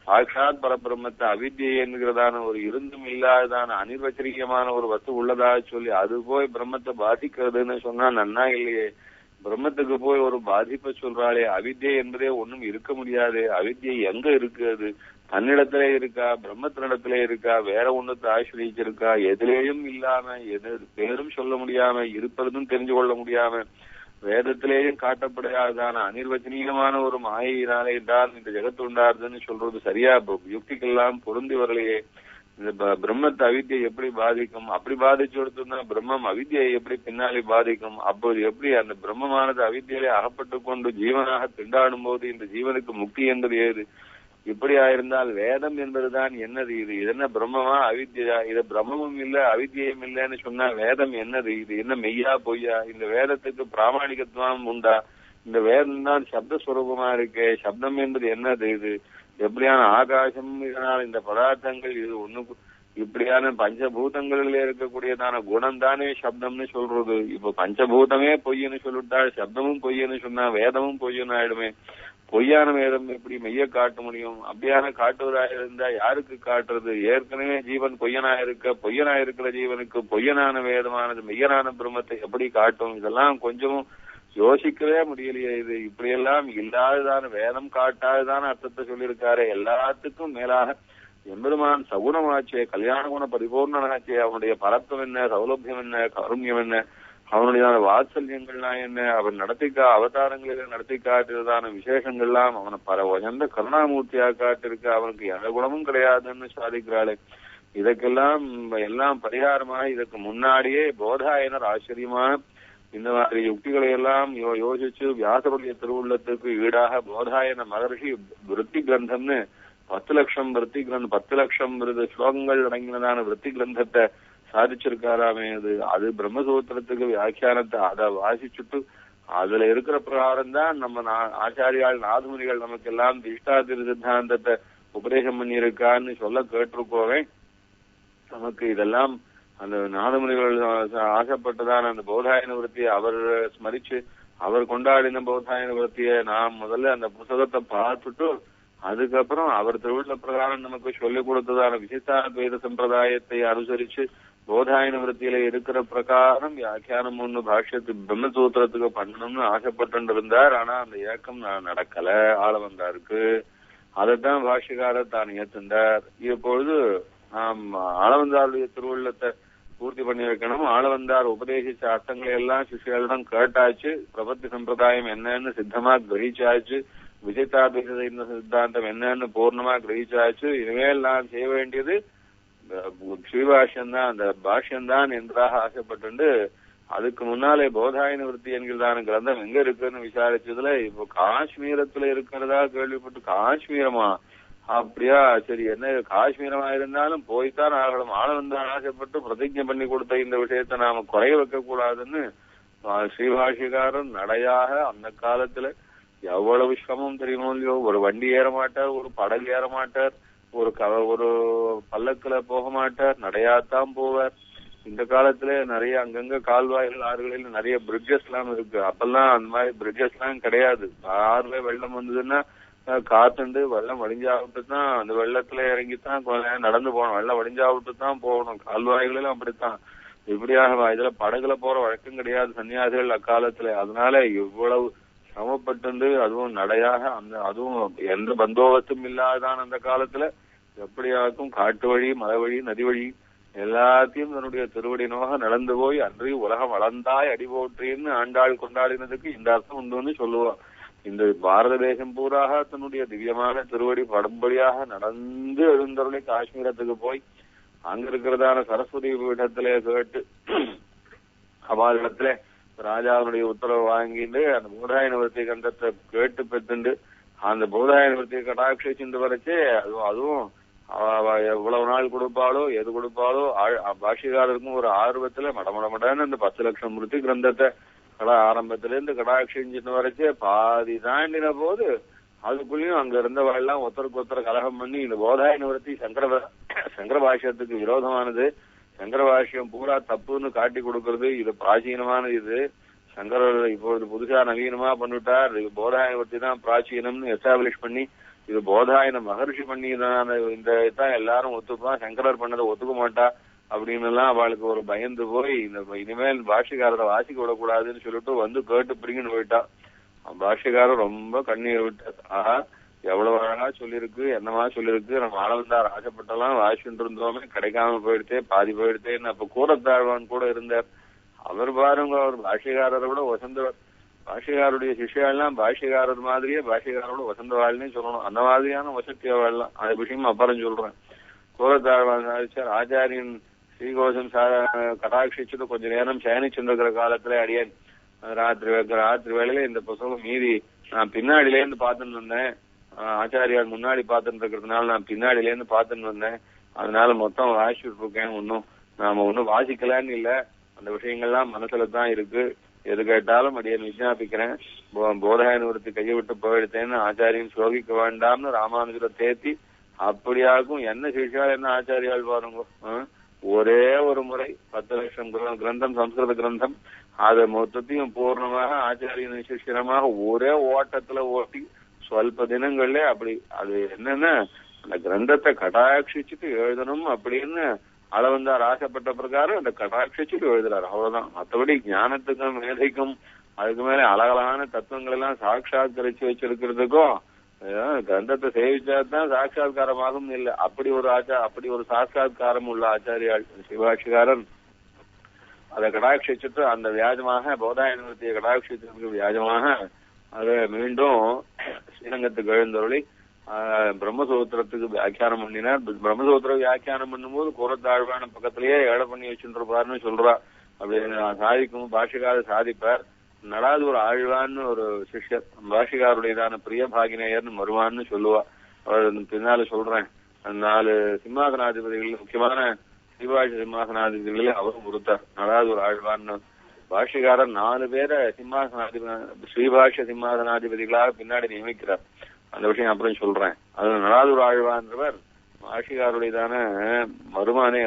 A: சாட்சாத் பரபிரம்மத்தை அவித்யை என்கிறதான ஒரு இருந்தும் இல்லாததான அனிர்வச்சரிகமான ஒரு வஸ்து உள்ளதாக சொல்லி அது போய் பிரம்மத்தை பாதிக்கிறதுன்னு சொன்னா நன்னா இல்லையே. பிரம்மத்துக்கு போய் ஒரு பாதிப்பை சொல்றாளே, அவித்யை என்பதே ஒண்ணும் இருக்க முடியாது. அவித்யை எங்க இருக்கு? அது தன்னிடத்திலே இருக்கா, பிரம்மத்தினிடத்திலே இருக்கா, வேற ஒண்ணுத்தை ஆசிரியச்சிருக்கா? எதிலேயும் இல்லாம எது பேரும் சொல்ல முடியாம இருப்பதும் தெரிஞ்சு கொள்ள முடியாம வேதத்திலேயும் காட்டப்படாதான அனிர்வச்சனீயமான ஒரு மாயினாலே தான் இந்த ஜெகத்து உண்டாருதுன்னு சொல்றது சரியா யுக்திக்கெல்லாம் பொருந்தி வரலையே. இந்த பிரம்மத்தை அவித்யை எப்படி பாதிக்கும்? அப்படி பாதிச்சு கொடுத்தா பிரம்மம் அவித்யை எப்படி பின்னாலே பாதிக்கும்? அப்போது எப்படி அந்த பிரம்மமானது அவித்யிலே அகப்பட்டு கொண்டு ஜீவனாக திண்டாடும் போது இந்த ஜீவனுக்கு முக்தி என்பது ஏது? இப்படி ஆயிருந்தால் வேதம் என்பதுதான் என்னது? இது என்ன பிரம்மமா அவித்யா? இது பிரம்மமும் இல்ல அவித்யம் இல்லைன்னு சொன்னா வேதம் என்னது? இது என்ன மெய்யா பொய்யா? இந்த வேதத்துக்கு பிராமணிகத்துவம் உண்டா? இந்த வேதம் தான் சப்தஸ்வரூபமா இருக்கே. சப்தம் என்பது என்னது? இது எப்படியான ஆகாசம்? இதனால் இந்த பதார்த்தங்கள் இது ஒண்ணுக்கு இப்படியான பஞ்சபூதங்களில் இருக்கக்கூடியதான குணம் தானே சப்தம்னு சொல்றது. இப்ப பஞ்சபூதமே பொய்யன்னு சொல்லிட்டால் சப்தமும் பொய்யன்னு சொன்னா வேதமும் பொய்யன்னு ஆயிடுமே. பொய்யான வேதம் எப்படி மெய்ய காட்ட முடியும்? அப்படியான காட்டுவதாக இருந்தா யாருக்கு காட்டுறது? ஏற்கனவே ஜீவன் பொய்யனாயிருக்கிற ஜீவனுக்கு பொய்யனான வேதமானது மெய்யனான பிரம்மத்தை எப்படி காட்டும்? இதெல்லாம் கொஞ்சமும் யோசிக்கவே முடியலையே. இது இப்படியெல்லாம் இல்லாததான வேதம் காட்டாததான அர்த்தத்தை சொல்லியிருக்காரு. எல்லாத்துக்கும் மேலாக எம்பெருமான் சகுணமாச்சே, கல்யாண குண பரிபூர்ணனாச்சே, அவனுடைய பரத்துவம் என்ன, சௌலபியம் என்ன, கருண்யம் என்ன, அவனுடைய வாத்சல்யங்கள்லாம் என்ன, அவன் அவதாரங்களில நடத்தி காட்டுறதான விசேஷங்கள்லாம் அவனை உயர்ந்த கருணாமூர்த்தியா காட்டிருக்க. அவனுக்கு எந்த குணமும் கிடையாதுன்னு சாதிக்கிறாளே. இதற்கெல்லாம் எல்லாம் பரிகாரமாக இதற்கு முன்னாடியே போதாயனர் ஆச்சரியமான இந்த மாதிரி யுக்திகளை எல்லாம் யோசிச்சு வியாசருடைய திருவுள்ளத்துக்கு ஈடாக போதாயன மகர்ஷி விருத்தி கிரந்தம்னு 10 லட்சம் விருத்தி கிரந்தம் 10 லட்சம் ஸ்லோகங்கள் அடங்கினதான விருத்தி கிரந்தத்தை சாதிச்சிருக்காராமே. அது பிரம்மசூத்திரத்துக்கு வியாக்கியானத்தை அதை வாசிச்சுட்டு அதுல இருக்கிற பிரகாரம் தான் நம்ம ஆச்சாரியால் நாதமுனிகள் நமக்கு எல்லாம் திஷ்டாதிரு சித்தாந்தத்தை உபதேசம் பண்ணியிருக்கான்னு சொல்ல கேட்டிருக்கோவே. நமக்கு இதெல்லாம் அந்த நாதமுனிகள் ஆசைப்பட்டதான அந்த போதாயன விருத்தியை அவர் ஸ்மரிச்சு அவர் கொண்டாடின போதாயன விருத்தியை நாம் முதல்ல அந்த புத்தகத்தை பார்த்துட்டு அதுக்கப்புறம் அவர் திருவிழா பிரகாரம் நமக்கு சொல்லிக் கொடுத்ததான விசிஷ்டாத்வைத சம்பிரதாயத்தை அனுசரிச்சு போதாயன விருத்தியில இருக்கிற பிரகாரம் வியாக்கியானம் ஒண்ணு பாஷ்யத்து பிரம்மசூத்திரத்துக்கு பண்ணணும்னு ஆசைப்பட்டு இருந்தார். ஆனா அந்த ஏக்கம் நடக்கல ஆளவந்தாருக்கு. அதைத்தான் பாஷ்யக்காரர் தான் ஏத்துண்டார். இப்பொழுது நாம் ஆளவந்தாருடைய திருவுள்ளத்தை பூர்த்தி பண்ணி வைக்கணும். ஆளவந்தார் உபதேசிச்ச அர்த்தங்களை எல்லாம் சிஷ்யர்களிடம் கேட்டாச்சு. பிரபத்தி சம்பிரதாயம் என்னன்னு சித்தமா கிரகிச்சாச்சு. விஜிதாத்வைத சித்தாந்தம் என்னன்னு பூர்ணமா கிரகிச்சாச்சு. இனிமேல் நான் செய்ய வேண்டியது ஸ்ரீபாஷ்யம்தான், அந்த பாஷ்யம்தான் என்றாக ஆசைப்பட்டு அதுக்கு முன்னாலே போதாயன விருத்தி என்கிறதான கிரந்தம் எங்க இருக்குன்னு விசாரிச்சதுல இப்போ காஷ்மீரத்துல இருக்கிறதா கேள்விப்பட்டு, காஷ்மீரமா? அப்படியா, சரி, என்ன காஷ்மீரமா இருந்தாலும் போய்த்தான் ஆகணும். ஆளவந்தான் ஆசைப்பட்டு பிரதிஜை பண்ணி கொடுத்த இந்த விஷயத்தை நாம குறைய வைக்க கூடாதுன்னு ஸ்ரீபாஷிகாரன் நடையாக அந்த காலத்துல எவ்வளவு சிரமம் தெரியுமோ இல்லையோ, ஒரு வண்டி ஏற மாட்டார், ஒரு படகு ஏற மாட்டார், ஒரு பல்லக்குல போக மாட்டார், நடையாத்தான் போவார். இந்த காலத்துல நிறைய அங்கங்க கால்வாய்கள் ஆறுகளில் நிறைய பிரிட்ஜஸ் எல்லாம் இருக்கு. அப்பெல்லாம் அந்த மாதிரி பிரிட்ஜஸ் எல்லாம் கிடையாது. ஆறுல வெள்ளம் வந்ததுன்னா காத்துண்டு வெள்ளம் வடிஞ்சாவிட்டு தான் அந்த வெள்ளத்துல இறங்கித்தான் நடந்து போகணும். வெள்ளம் வடிஞ்சாவிட்டு தான் போகணும். கால்வாய்களிலும் அப்படித்தான். இப்படியாக இதுல படகுல போற வழக்கம் கிடையாது சன்னியாசிகள் அக்காலத்துல. அதனால இவ்வளவு சிரமப்பட்டு அதுவும் நடையாக அதுவும் எந்த பந்தோபஸ்தும் இல்லாதான் அந்த காலத்துல எப்படியாக்கும் காட்டு வழி, மலை வழி, நதி வழி எல்லாத்தையும் தன்னுடைய திருவடி நோக நடந்து போய் அன்றி உலகம் வளர்ந்தாய் அடிபோற்றின்னு ஆண்டாள் கொண்டாடினதுக்கு இந்த அர்த்தம் உண்டுன்னு சொல்லுவா. இந்த பாரத தேசம் பூராக தன்னுடைய திவ்யமான திருவடி படும்படியாக நடந்து எழுந்தருளை காஷ்மீரத்துக்கு போய் அங்க இருக்கிறதான சரஸ்வதி பீடத்திலே கேட்டு அபாலிடத்துல ராஜாவுடைய உத்தரவு வாங்கிட்டு அந்த போதாய நிவர்த்தி கண்டத்தை கேட்டு பெற்றுண்டு அந்த போதாய நிவர்த்தியை கடாட்சிச்சுட்டு வரைச்சே அதுவும் எவ்வளவு நாள் கொடுப்பாளோ எது கொடுப்பாளோ பாஷிகாரருக்கும் ஒரு ஆர்வத்துல மடமடமடன்னு அந்த 10 லட்சம் மிருத்தி கிரந்தத்தை ஆரம்பத்துல இருந்து கடாட்சின்னு வரைச்சே பாதி தாண்டின போது அதுக்குள்ளயும் அங்க இருந்தவ எல்லாம் ஒருத்தருக்கு ஒருத்தர் கலகம் பண்ணி இந்த போதாய நிவர்த்தி சங்கர பாஷ்யத்துக்கு விரோதமானது, சங்கர பாஷ்யம் பூரா தப்புன்னு காட்டி கொடுக்கறது, இது பிராச்சீனமானது, இது சங்கரர் இப்பொழுது புதுசா நவீனமா பண்ணிவிட்டார், இது போதாய நிவர்த்தி தான் பிராச்சீனம்னு எஸ்டாப்ளிஷ் பண்ணி இது போதாயன மகர்ஷி பண்ணி இந்த தான் எல்லாரும் ஒத்துப்பா, சங்கரர் பண்ணதை ஒத்துக்க மாட்டா அப்படின்னு எல்லாம் அவளுக்கு ஒரு பயந்து போய் இந்த இனிமேல் பாஷ்யக்காரரை வாசிக்க விடக்கூடாதுன்னு சொல்லிட்டு வந்து கேட்டு பிடிங்கன்னு போயிட்டா. பாஷ்யக்காரர் ரொம்ப கண்ணீர் விட்டார். ஆஹா, எவ்வளவு அழகா சொல்லிருக்கு, என்னமா சொல்லிருக்கு, நம்ம ஆளவந்தார் ஆசைப்பட்டெல்லாம் வாசிட்டு இருந்தோமே கிடைக்காம போயிடுத்தே, பாதி போயிடுத்தேன்னு அப்ப கூரத்தாழ்வான் கூட இருந்தார். அவர் பாருங்க, அவர் பாஷ்யக்காரரை விட வசந்தவர். பாஷ்யக்காருடைய சிஷ்யெல்லாம் பாஷ்யக்காரர் மாதிரியே பாஷ்யக்காரோட வசந்தவாள்னே சொல்லணும். அந்த மாதிரியான வசதி வாழலாம். அது விஷயம் அப்புறம் சொல்றேன். கூரத்தாழ்வான் சாதிச்சார், ஆச்சாரியன் ஸ்ரீகோஷம் கடாட்சிச்சுட்டு கொஞ்ச நேரம் சயனிச்சுருக்கிற காலத்துல அடியேன் ராத்திரி வேளையில இந்த புத்தகம் மீறி நான் பின்னாடில இருந்து பாத்துன்னு வந்தேன். ஆச்சாரியார் முன்னாடி பாத்துட்டு இருக்கிறதுனால நான் பின்னாடில இருந்து பாத்துன்னு வந்தேன். அதனால மொத்தம் வாசிச்சுட்டு இருக்கேன். நாம ஒன்னும் வாசிக்கலான்னு இல்ல, அந்த விஷயங்கள்லாம் மனசுல தான் இருக்கு. எது கேட்டாலும் அடியேன் விஜாபிக்கிறேன். போதாய நிவர்த்தி கையை விட்டு போயிடுத்தேன்னு ஆச்சாரியன் சோகிக்க வேண்டாம்னு ராமானுஜரை தேத்தி அப்படியாக்கும் என்ன சிஷ்யால் என்ன ஆச்சாரியால் பாருங்க. ஒரே ஒரு முறை 10 லட்சம் கிரந்தம் சம்ஸ்கிருத கிரந்தம் அதை மொத்தத்தையும் பூர்ணமாக ஆச்சாரியன் சிஷ்யனமாக ஒரே ஓட்டத்துல ஓட்டி சொல்ப தினங்கள்ல அப்படி அது என்னன்னா அந்த கிரந்தத்தை கடாட்சிச்சுட்டு எழுதணும் அப்படின்னு அளவந்தார் ஆசைப்பட்ட பிரகாரம் அந்த கடாட்சிச்சுட்டு எழுதுறாரு. அவ்வளவுதான். மற்றபடி ஞானத்துக்கும் மேதைக்கும் அதுக்கு மேல அழகழகான தத்துவங்கள் எல்லாம் சாட்சாத்கரிச்சு வச்சிருக்கிறதுக்கும் கிரந்தத்தை சேவிச்சாதான் சாட்சாத்காரமாகும் இல்லை. அப்படி ஒரு சாட்சாத்காரம் உள்ள ஆச்சாரியால் சிவாட்சிகாரன் அதை கடாட்சிச்சுட்டு அந்த வியாஜமாக போதாய நிவர்த்தியை கடாட்சித்திற்கு வியாஜமாக அதை மீண்டும் ஸ்ரீரங்கத்துக்கு எழுந்தருளி பிரம்மசூத்திரத்துக்கு வியாக்கியானம் பண்ணினார். பிரம்மசூத்திர வியாக்கியானம் பண்ணும்போது கூரத்தாழ்வான பக்கத்திலேயே ஏழை பண்ணி வச்சுருப்பாருன்னு சொல்றா. அப்படி சாதிக்கும் பாஷிகார சாதிப்பார். நடாது ஒரு ஆழ்வான்னு ஒரு சிஷ்யர் பாஷிகாருடையதான பிரிய பாகினேயர்னு வருவான்னு சொல்லுவா. அவர் பின்னால சொல்றேன். 4 சிம்மாசனாதிபதிகள் முக்கியமான ஸ்ரீபாஷ சிம்மாசனாதிபதிகளே அவரும் கொடுத்தார். நடாது ஒரு ஆழ்வான்னு பாஷிகாரர் 4 பேரை ஸ்ரீபாஷ சிம்மாசனாதிபதிகளாக பின்னாடி நியமிக்கிறார். அந்த விஷயம் அப்புறம் சொல்றேன். அது நடாதூர் ஆழ்வான்றவர் பாஷிகாருடையதான மருமானே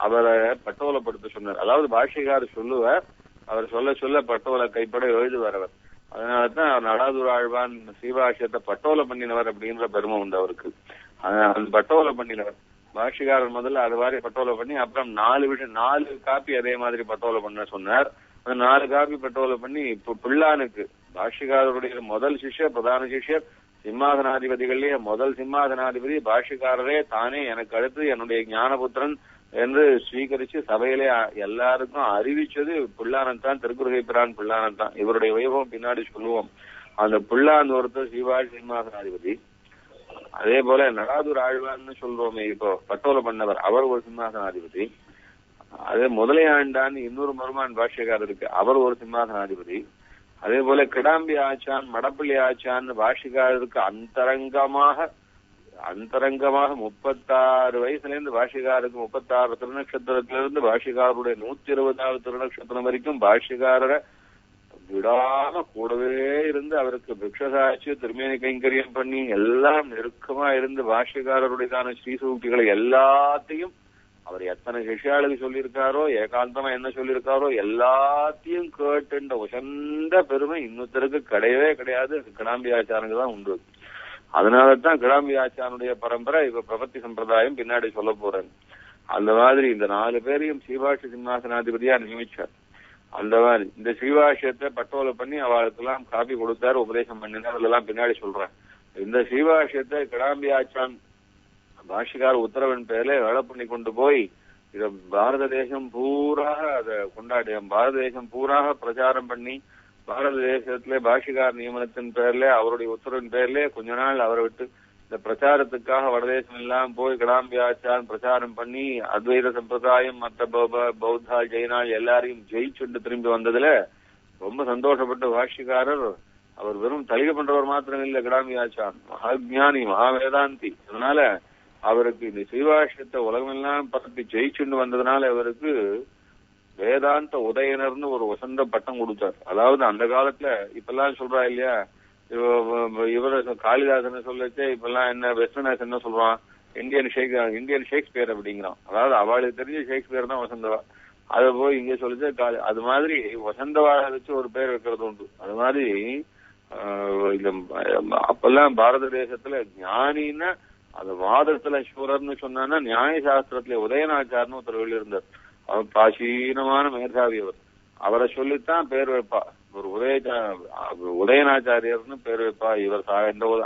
A: அவரை பட்டோலப்படுத்த சொன்னார். அதாவது பாஷிகார் சொல்லுவார், அவர் சொல்ல பட்டோலை கைப்பட எழுதுவார் அவர். அதனாலதான் நடாதூர் ஆழ்வான் ஸ்ரீபாஷ்யத்தை பட்டோலை பண்ணினவர் அப்படின்ற பெருமை உண்டு அவருக்கு. அந்த பட்டோலை பண்ணினவர் பாஷிகாரர் முதல்ல அது மாதிரி பட்டோலை பண்ணி அப்புறம் 4 காப்பி அதே மாதிரி பட்டோலை பண்ண சொன்னார். அந்த 4 காப்பி பட்டோலை பண்ணி இப்ப பிள்ளானுக்கு பாஷிகாரருடைய முதல் சிஷ்யர் பிரதான சிஷ்யர் சிம்மாசனாதிபதிகளே முதல் சிம்மாசனாதிபதி பாஷிகாரரே தானே எனக்கு அடுத்து என்னுடைய ஞானபுத்திரன் என்று ஸ்வீகரிச்சு சபையிலே எல்லாருக்கும் அறிவிச்சது பிள்ளானன் தான், திருக்குறுகை பிரான் பிள்ளானன் தான். இவருடைய வைபவம் பின்னாடி சொல்லுவோம். அந்த பிள்ளான் ஒருத்தர் சிவாஜி சிம்மாசனாதிபதி. அதே போல நடாதூர் ஆழ்வான்னு சொல்றோமே இப்போ பட்டோலை பண்ணவர், அவர் ஒரு சிம்மாசனாதிபதி. அதே முதலையாண்டான் இன்னொரு மருமான் பாஷ்யக்காரர் இருக்கு, அவர் ஒரு சிம்மாசனாதிபதி. அதே போல கிடாம்பி ஆச்சான் மடப்பள்ளி ஆச்சான் பாஷிகாரருக்கு அந்தரங்கமாக 36 வயசுல இருந்து பாஷிகாருக்கு 36 திருநட்சத்திரத்திலிருந்து பாஷிகாருடைய 120வது திருநட்சத்திரம் வரைக்கும் பாஷிகாரரை விடாம கூடவே இருந்து அவருக்கு பிக்ஷசாட்சி திருமேனி கைங்கரியம் பண்ணி எல்லாம் நெருக்கமா இருந்து பாஷிகாரருடையதான ஸ்ரீசூக்திகளை எல்லாத்தையும் அவர் எத்தனை சிஷ்யாளுக்கு சொல்லியிருக்காரோ ஏகாந்தமா என்ன சொல்லியிருக்காரோ எல்லாத்தையும் கேட்டுன்ற உசந்த பெருமை இன்னொருத்தருக்கு கிடையவே கிடையாது. கிடாம்பி ஆச்சாரனுக்கு தான் உண்டு. அதனாலதான் கிடாம்பி ஆச்சாரனுடைய பரம்பரை இப்ப பிரபத்தி சம்பிரதாயம் பின்னாடி சொல்ல போறேன். அந்த மாதிரி இந்த 4 பேரையும் ஸ்ரீபாஷ சிம்மாசனாதிபதியா நியமிச்சார். அந்த மாதிரி இந்த ஸ்ரீபாஷ்யத்தை பட்டோலை பண்ணி அவளுக்கு எல்லாம் காப்பி கொடுத்தாரு, உபதேசம் பண்ணினார். அதெல்லாம் பின்னாடி சொல்றேன். இந்த ஸ்ரீபாஷ்யத்தை கிடாம்பி ஆச்சான் பாஷிகார் உத்தரவின் பேர்ல வேலை பண்ணி கொண்டு போய் இத பாரத தேசம் பூராக அதை கொண்டாடி பாரத தேசம் பூராக பிரச்சாரம் பண்ணி பாரத தேசத்திலே பாஷிகார் நியமனத்தின் பேர்ல அவருடைய உத்தரவின் பேர்ல கொஞ்ச நாள் அவரை விட்டு இந்த பிரச்சாரத்துக்காக வடதேசம் எல்லாம் போய் கடாம்பியாச்சான் பிரச்சாரம் பண்ணி அத்வைத சம்பிரதாயம் மற்ற பௌத்தா ஜெயினால் எல்லாரையும் ஜெயிச்சுண்டு திரும்பி வந்ததுல ரொம்ப சந்தோஷப்பட்ட பாஷ்யக்காரர் அவர் வெறும் தலிகை பண்றவர் மாத்திரம் இல்ல கடாம்பியாச்சான் மகாஜானி மகாவேதாந்தி. அதனால அவருக்கு இந்த ஸ்ரீபாஷ்யத்தை உலகமெல்லாம் பரப்பி ஜெயிச்சுண்டு வந்ததுனால அவருக்கு வேதாந்த உதயனர்னு ஒரு வசந்த பட்டம் கொடுத்தார். அதாவது அந்த காலத்துல இப்பெல்லாம் சொல்றா இல்லையா, இவர காளிதாசன் சொல்லச்சே இப்பெல்லாம் என்ன வெஸ்டர்னர்ஸ் என்ன சொல்றான், இந்தியன் ஷேக்ஸ்பியர் அப்படிங்கிறான். அதாவது அவளுக்கு தெரிஞ்ச ஷேக்ஸ்பியர் தான் வசந்தவா. அதை போய் இங்க சொல்லிச்சு அது மாதிரி வசந்தவாழ வச்சு ஒரு பேர் வைக்கிறது உண்டு. அது மாதிரி அப்பெல்லாம் பாரத தேசத்துல ஞானின்னா அது வாதத்துல சூரர்னு சொன்னா நியாய சாஸ்திரத்துல உதயநாச்சார்னு ஒருத்தர் வெளியிருந்தார். அவர் பிராச்சீனமான மேதாவி. அவரை சொல்லித்தான் பேர் வைப்பா. ஒரு உதயநாச்சாரியர்னு பேர் வைப்பா. இவர்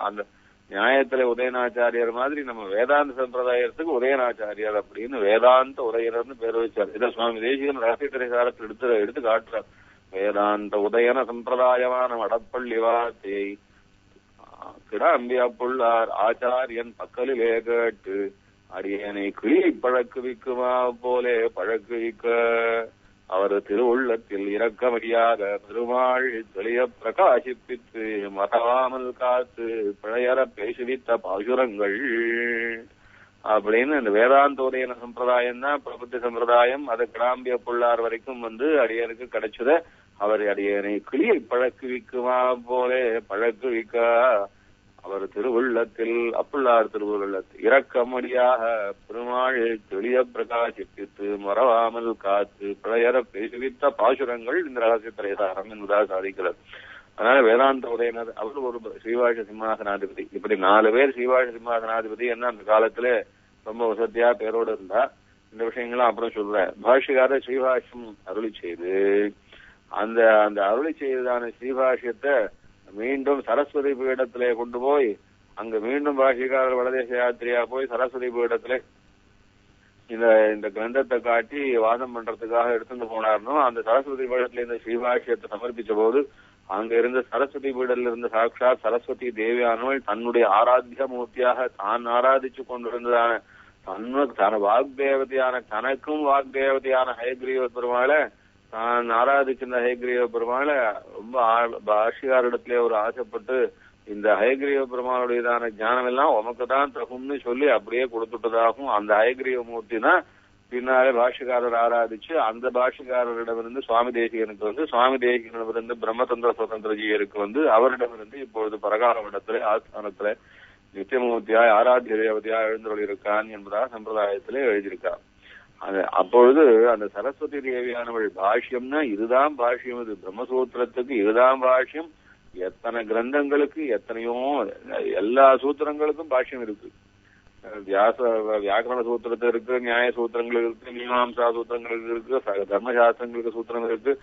A: அந்த நியாயத்துல உதயநாச்சாரியர் மாதிரி நம்ம வேதாந்த சம்பிரதாயத்துக்கு உதயநாச்சாரியர் அப்படின்னு வேதாந்த உதயனர்னு பேர் வச்சார். இதை சுவாமி தேசிகன் ரகசியத்திரை காலத்தில் எடுத்து காட்டுறார். வேதாந்த உதயன சம்பிரதாயமான வடப்பள்ளி வார்த்தையை கிடாம்பியா புள்ளார் ஆச்சாரியன் பக்கலிலே கேட்டு அடியனை கிளியை பழக்குவிக்குமா போலே பழக்குவிக்க அவர் திருவுள்ளத்தில் இரக்கமடியாக பெருமாள் தெளிய பிரகாசிப்பித்து மறவாமல் காத்து பிழையற பேசுவித்த பாசுரங்கள் அப்படின்னு இந்த வேதாந்த உதயன சம்பிரதாயம் தான் பிரபுத்தி சம்பிரதாயம். அது கிடாம்பிய புள்ளார் வரைக்கும் அடியனுக்கு கிடைச்சத அவர் அடியனை கிளியை பழக்குவிக்குமா போலே பழக்குவிக்க அவர் திருவுள்ளத்தில் அப்புள்ளார் திருவுள்ளத்தில் இரக்கமடியாக பெருமாள் தெளிய பிரகாசிப்பித்து மறவாமல் காத்து பிழையற பேசுவித்த பாசுரங்கள் இந்த ரகசிய திரைசாரம் என்பதாக சாதிக்கிறது. அதனால வேதாந்த உதயனர் அவர் ஒரு ஸ்ரீவாஷ சிம்மாசனாதிபதி. இப்படி 4 பேர் ஸ்ரீவாஷ சிம்மாசனாதிபதி என்ன அந்த காலத்துல ரொம்ப வசதியா பேரோடு இருந்தா. இந்த விஷயங்கள்லாம் அப்புறம் சொல்றேன். பாஷ்யக்காரர் ஸ்ரீபாஷ்யம் அருளி செய்து அந்த அருளி செய்ததான ஸ்ரீபாஷ்யத்தை மீண்டும் சரஸ்வதி பீடத்திலே கொண்டு போய் அங்க மீண்டும் பாஷ்யக்காரர் வடதேச யாத்திரையா போய் சரஸ்வதி பீடத்திலே இந்த கிரந்தத்தை காட்டி வாதம் பண்றதுக்காக எடுத்துட்டு போனார்னோ அந்த சரஸ்வதி பீடத்துல இந்த ஸ்ரீபாஷ்யத்தை சமர்ப்பிச்ச போது அங்க இருந்த சரஸ்வதி பீடத்தில் இருந்த சாட்சாத் சரஸ்வதி தேவியானவள் தன்னுடைய ஆராத்திய மூர்த்தியாக தான் ஆராதிச்சு கொண்டிருந்ததான தன வாக்தேவதையான தனக்கும் வாக்தேவதையான ஹயக்ரீவ பெருமாளை தான் ஆராதிச்சிருந்த ஹயக்ரீவ பெருமாளை ரொம்ப பாஷ்யக்காரிடத்திலே ஒரு ஆசைப்பட்டு இந்த ஹயக்ரீவ பெருமாளுடையதான ஞானம் எல்லாம் உமக்கு தான் தகும்னு சொல்லி அப்படியே கொடுத்துட்டதாகவும் அந்த ஹயக்ரீவ மூர்த்தி தான் பின்னாலே பாஷ்யக்காரர் ஆராதிச்சு அந்த பாஷ்யக்காரரிடமிருந்து சுவாமி தேசிகனுக்கு சுவாமி தேசிகனிடமிருந்து பிரம்மதந்திர சுதந்திரஜியருக்கு அவரிடமிருந்து இப்பொழுது பரகாலமிடத்திலே ஆஸ்தானத்திலே நித்தியமூர்த்தியாய் ஆராத்திய தேவதையா எழுந்தருள் இருக்கான் என்பதாக சம்பிரதாயத்திலே எழுதியிருக்கார். அப்பொழுது அந்த சரஸ்வதி தேவியானவள் பாஷ்யம்னா இதுதான் பாஷ்யம். இது பிரம்மசூத்திரத்துக்கு இதுதான் பாஷ்யம். எத்தனை கிரந்தங்களுக்கு எத்தனையோ எல்லா சூத்திரங்களுக்கும் பாஷ்யம் இருக்கு. வியாக்கரண சூத்திரத்து இருக்கு, நியாய சூத்திரங்களுக்கு இருக்கு, மீமாம்சா சூத்திரங்களுக்கு இருக்கு, தர்மசாஸ்திரங்களுக்கு சூத்திரம் இருக்கு.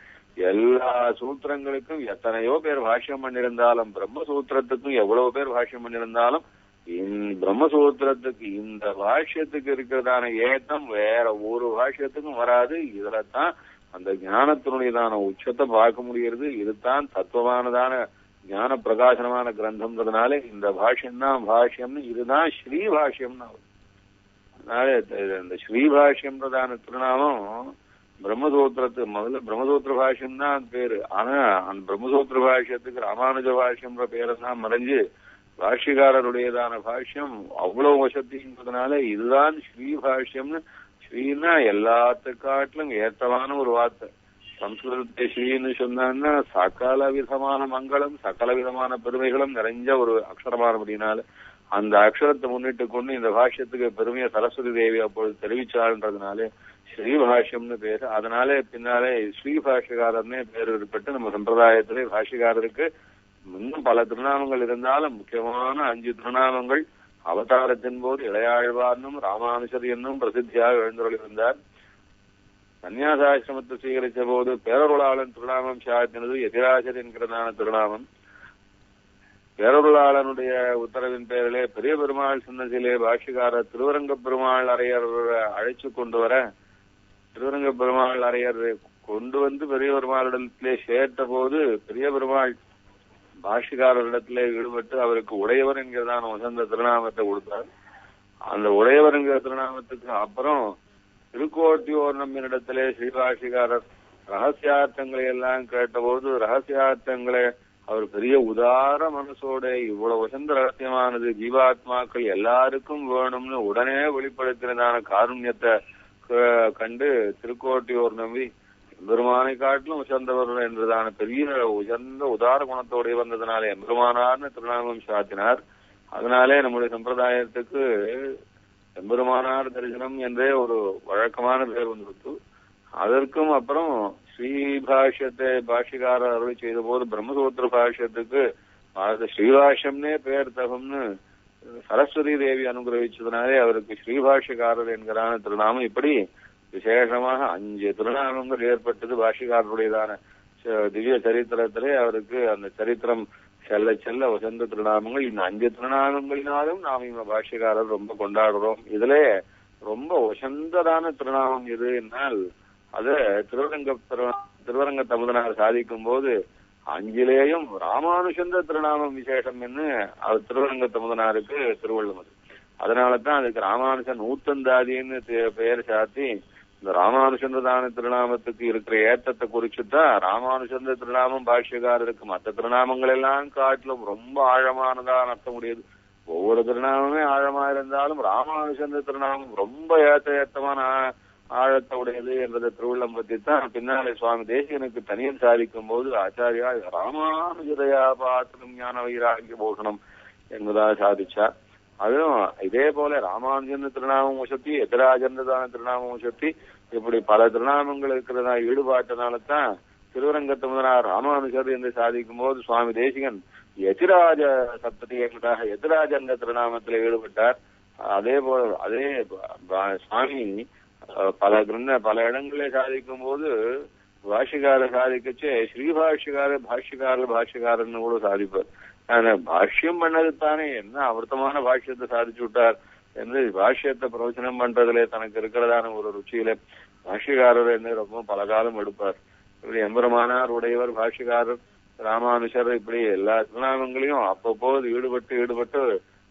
A: எல்லா சூத்திரங்களுக்கும் எத்தனையோ பேர் பாஷ்யம் பண்ணிருந்தாலும் பிரம்மசூத்திரத்துக்கும் எவ்வளவு பேர் பாஷ்யம் பண்ணிருந்தாலும் பிரம்மசூத்திரத்துக்கு இந்த பாஷ்யத்துக்கு இருக்கிறதான ஏத்தம் வேற ஒரு பாஷ்யத்துக்கும் வராது. இதுலதான் அந்த ஞானத்தினுடையதான உச்சத்தை பார்க்க முடிகிறது. இதுதான் தத்துவமானதான ஞான பிரகாசனமான கிரந்தம்ன்றதுனால இந்த பாஷ்யம் தான் பாஷ்யம்னு இதுதான் ஸ்ரீபாஷ்யம்னு. அதனால இந்த ஸ்ரீபாஷ்யம்ன்றதான திருநாமம் பிரம்மசூத்திரத்துக்கு முதல்ல பிரம்மசூத்திர பாஷ்யம் தான் பேரு. ஆனா அந்த பிரம்மசூத்திர பாஷ்யத்துக்கு ராமானுஜ பாஷ்யம்ன்ற பேரை தான் மறைஞ்சு பாஷ்யக்காரருடையதான பாஷ்யம் அவ்வளவு வசதின்றதுனால இதுதான் ஸ்ரீபாஷ்யம்னு. ஸ்ரீனா எல்லாத்துக்காட்டிலும் ஏற்றமான ஒரு வார்த்தை. சம்ஸ்கிருதத்தை ஸ்ரீன்னு சொன்னான்னா சகல விதமான மங்களம் சகல விதமான பெருமைகளும் நிறைஞ்ச ஒரு அக்ஷரமான அப்படின்னால அந்த அக்ஷரத்தை முன்னிட்டு கொண்டு இந்த பாஷ்யத்துக்கு பெருமையை சரஸ்வதி தேவி அப்பொழுது தெரிவிச்சாள்ன்றதுனாலே ஸ்ரீபாஷ்யம்னு பேரு. அதனாலே பின்னாலே ஸ்ரீபாஷ்யக்காரர்னே பேர் ஏற்பட்டு நம்ம சம்பிரதாயத்திலே பாஷ்யக்காரருக்கு இன்னும் பல திருநாமங்கள் இருந்தாலும் முக்கியமான 5 திருநாமங்கள் அவதாரத்தின் போது இளையாழ்வார்னும் ராமானுஜர் என்னும் பிரசித்தியாக எழுந்தருளிருந்தார். சன்னியாசாசிரமத்தை சுவீகரித்த போது பேரருளாளன் திருநாமம் சாத்தினது எதிராஜர் என்கிறதான திருநாமம். பேரருளாளனுடைய உத்தரவின் பேரிலே பெரிய பெருமாள் சின்னத்திலே பாஷிகாரர் திருவரங்க பெருமாள் அரையர் அழைச்சு கொண்டு வர, திருவரங்க பெருமாள் அரையர் கொண்டு வந்து பெரிய பெருமாளிடத்திலே சேர்த்த போது பெரிய பெருமாள் பாஷிகாரரிடத்திலே ஈடுபட்டு அவருக்கு உடையவர் என்கிறதான வசந்த திருநாமத்தை கொடுத்தார். அந்த உடையவர் என்கிற திருநாமத்துக்கு அப்புறம் திருக்கோட்டியூர் நம்மிடத்திலே ஸ்ரீபாஷிகாரர் ரகசியார்த்தங்களை எல்லாம் கேட்டபோது ரகசியார்த்தங்களை அவர் பெரிய உதார மனசோட இவ்வளவு வசந்த ரகசியமானது ஜீவாத்மாக்கள் எல்லாருக்கும் வேணும்னு உடனே வெளிப்படுத்தினதான காருண்யத்தை கண்டு திருக்கோட்டியூர் நம்பி எம்பெருமானை காட்டிலும் உசந்தவர் என்றதான பெரிய உயர்ந்த உதார குணத்தோடு வந்ததுனாலே எம்பெருமானார்னு திருநாமம் சாத்தினார். அதனாலே நம்முடைய சம்பிரதாயத்துக்கு எம்பெருமானார் தரிசனம் என்றே ஒரு வழக்கமான பேர் வந்துவிட்டு, அதற்கும் அப்புறம் ஸ்ரீபாஷ்யத்தை பாஷிகாரர் அருளை செய்த போது பிரம்மசூத்திர பாஷ்யத்துக்கு ஸ்ரீபாஷ்யம்னே பேர் தகும்னு சரஸ்வதி தேவி அனுகிரகிச்சதுனாலே அவருக்கு ஸ்ரீபாஷ்யக்காரர் என்கிறான திருநாமம். இப்படி விசேஷமாக 5 திருநாமங்கள் ஏற்பட்டது பாஷிகாரருடையதான திவ்ய சரித்திரத்திலே. அவருக்கு அந்த சரித்திரம் செல்ல செல்ல வசந்த திருநாமங்கள். இந்த 5 திருநாமங்களினாலும் நாம் இந்த பாஷிகாரர் ரொம்ப கொண்டாடுறோம். இதுல ரொம்ப வசந்ததான திருநாமம் எது என்னால் அது திருவரங்க தமுதனார் சாதிக்கும் போது 5லேயும் ராமானுஷந்த திருநாமம் விசேஷம் என்று அவர் திருவரங்க தமுதனாருக்கு திருவள்ளுவர். அதனாலதான் அதுக்கு ராமானுஷன் நூத்தந்தாதின்னு பெயர் சாத்தி இந்த ராமானுஷந்ததான திருநாமத்துக்கு இருக்கிற ஏற்றத்தை குறிச்சுதான் ராமானுஷந்த திருநாமம் பாஷ்யக்காரருக்கு மற்ற திருநாமங்கள் எல்லாம் காட்டிலும் ரொம்ப ஆழமானதான் அர்த்தம் முடியுது. ஒவ்வொரு திருநாமமே ஆழமா இருந்தாலும் ராமானுஷந்த திருநாமம் ரொம்ப ஏற்றமான ஆழத்தை உடையது என்றதை திருவள்ளம் பற்றித்தான் பின்னாலே சுவாமி தேசிகனுக்கு தனியன் சாதிக்கும் போது ஆச்சாரியா ராமானுஜதயா பாத்திரம் ஞான வைராகிய போஷணம் என்பதாக சாதிச்சார். அதுவும் இதே போல ராமானுஜன் திருநாமம் உசத்தி, எதிராஜன்றதான திருநாமம் உசத்தி, இப்படி பல திருநாமங்கள் இருக்கிறதா ஈடுபாட்டினால்தான் திருவரங்கத்து முதனார் ராமானுஜர் என்று சாதிக்கும் போது சுவாமி தேசிகன் எதிராஜ சப்ததி என்பதாக எதிராஜன்ற திருநாமத்தில் ஈடுபட்டார். அதே போல அதே சுவாமி பல இடங்களிலே சாதிக்கும் போது பாஷ்யக்காரர் சாதிக்கச்சே பாஷ்யக்காரர்னு கூட சாதிப்பார். பாஷ்யம் பண்ணது தானே என்ன அமிர்தமான பாஷ்யத்தை சாதிச்சு விட்டார் என்று பாஷ்யத்தை பிரவச்சனம் பண்றதுல தனக்கு இருக்கிறதான ஒரு ருச்சியில பாஷ்யக்காரர் என்று ரொம்ப பல காலம் எடுப்பார். இப்படி எம்பெருமானார் உடையவர் பாஷ்யக்காரர் ராமானுஷர் இப்படி எல்லா திருநாமங்களையும் அப்பப்போது ஈடுபட்டு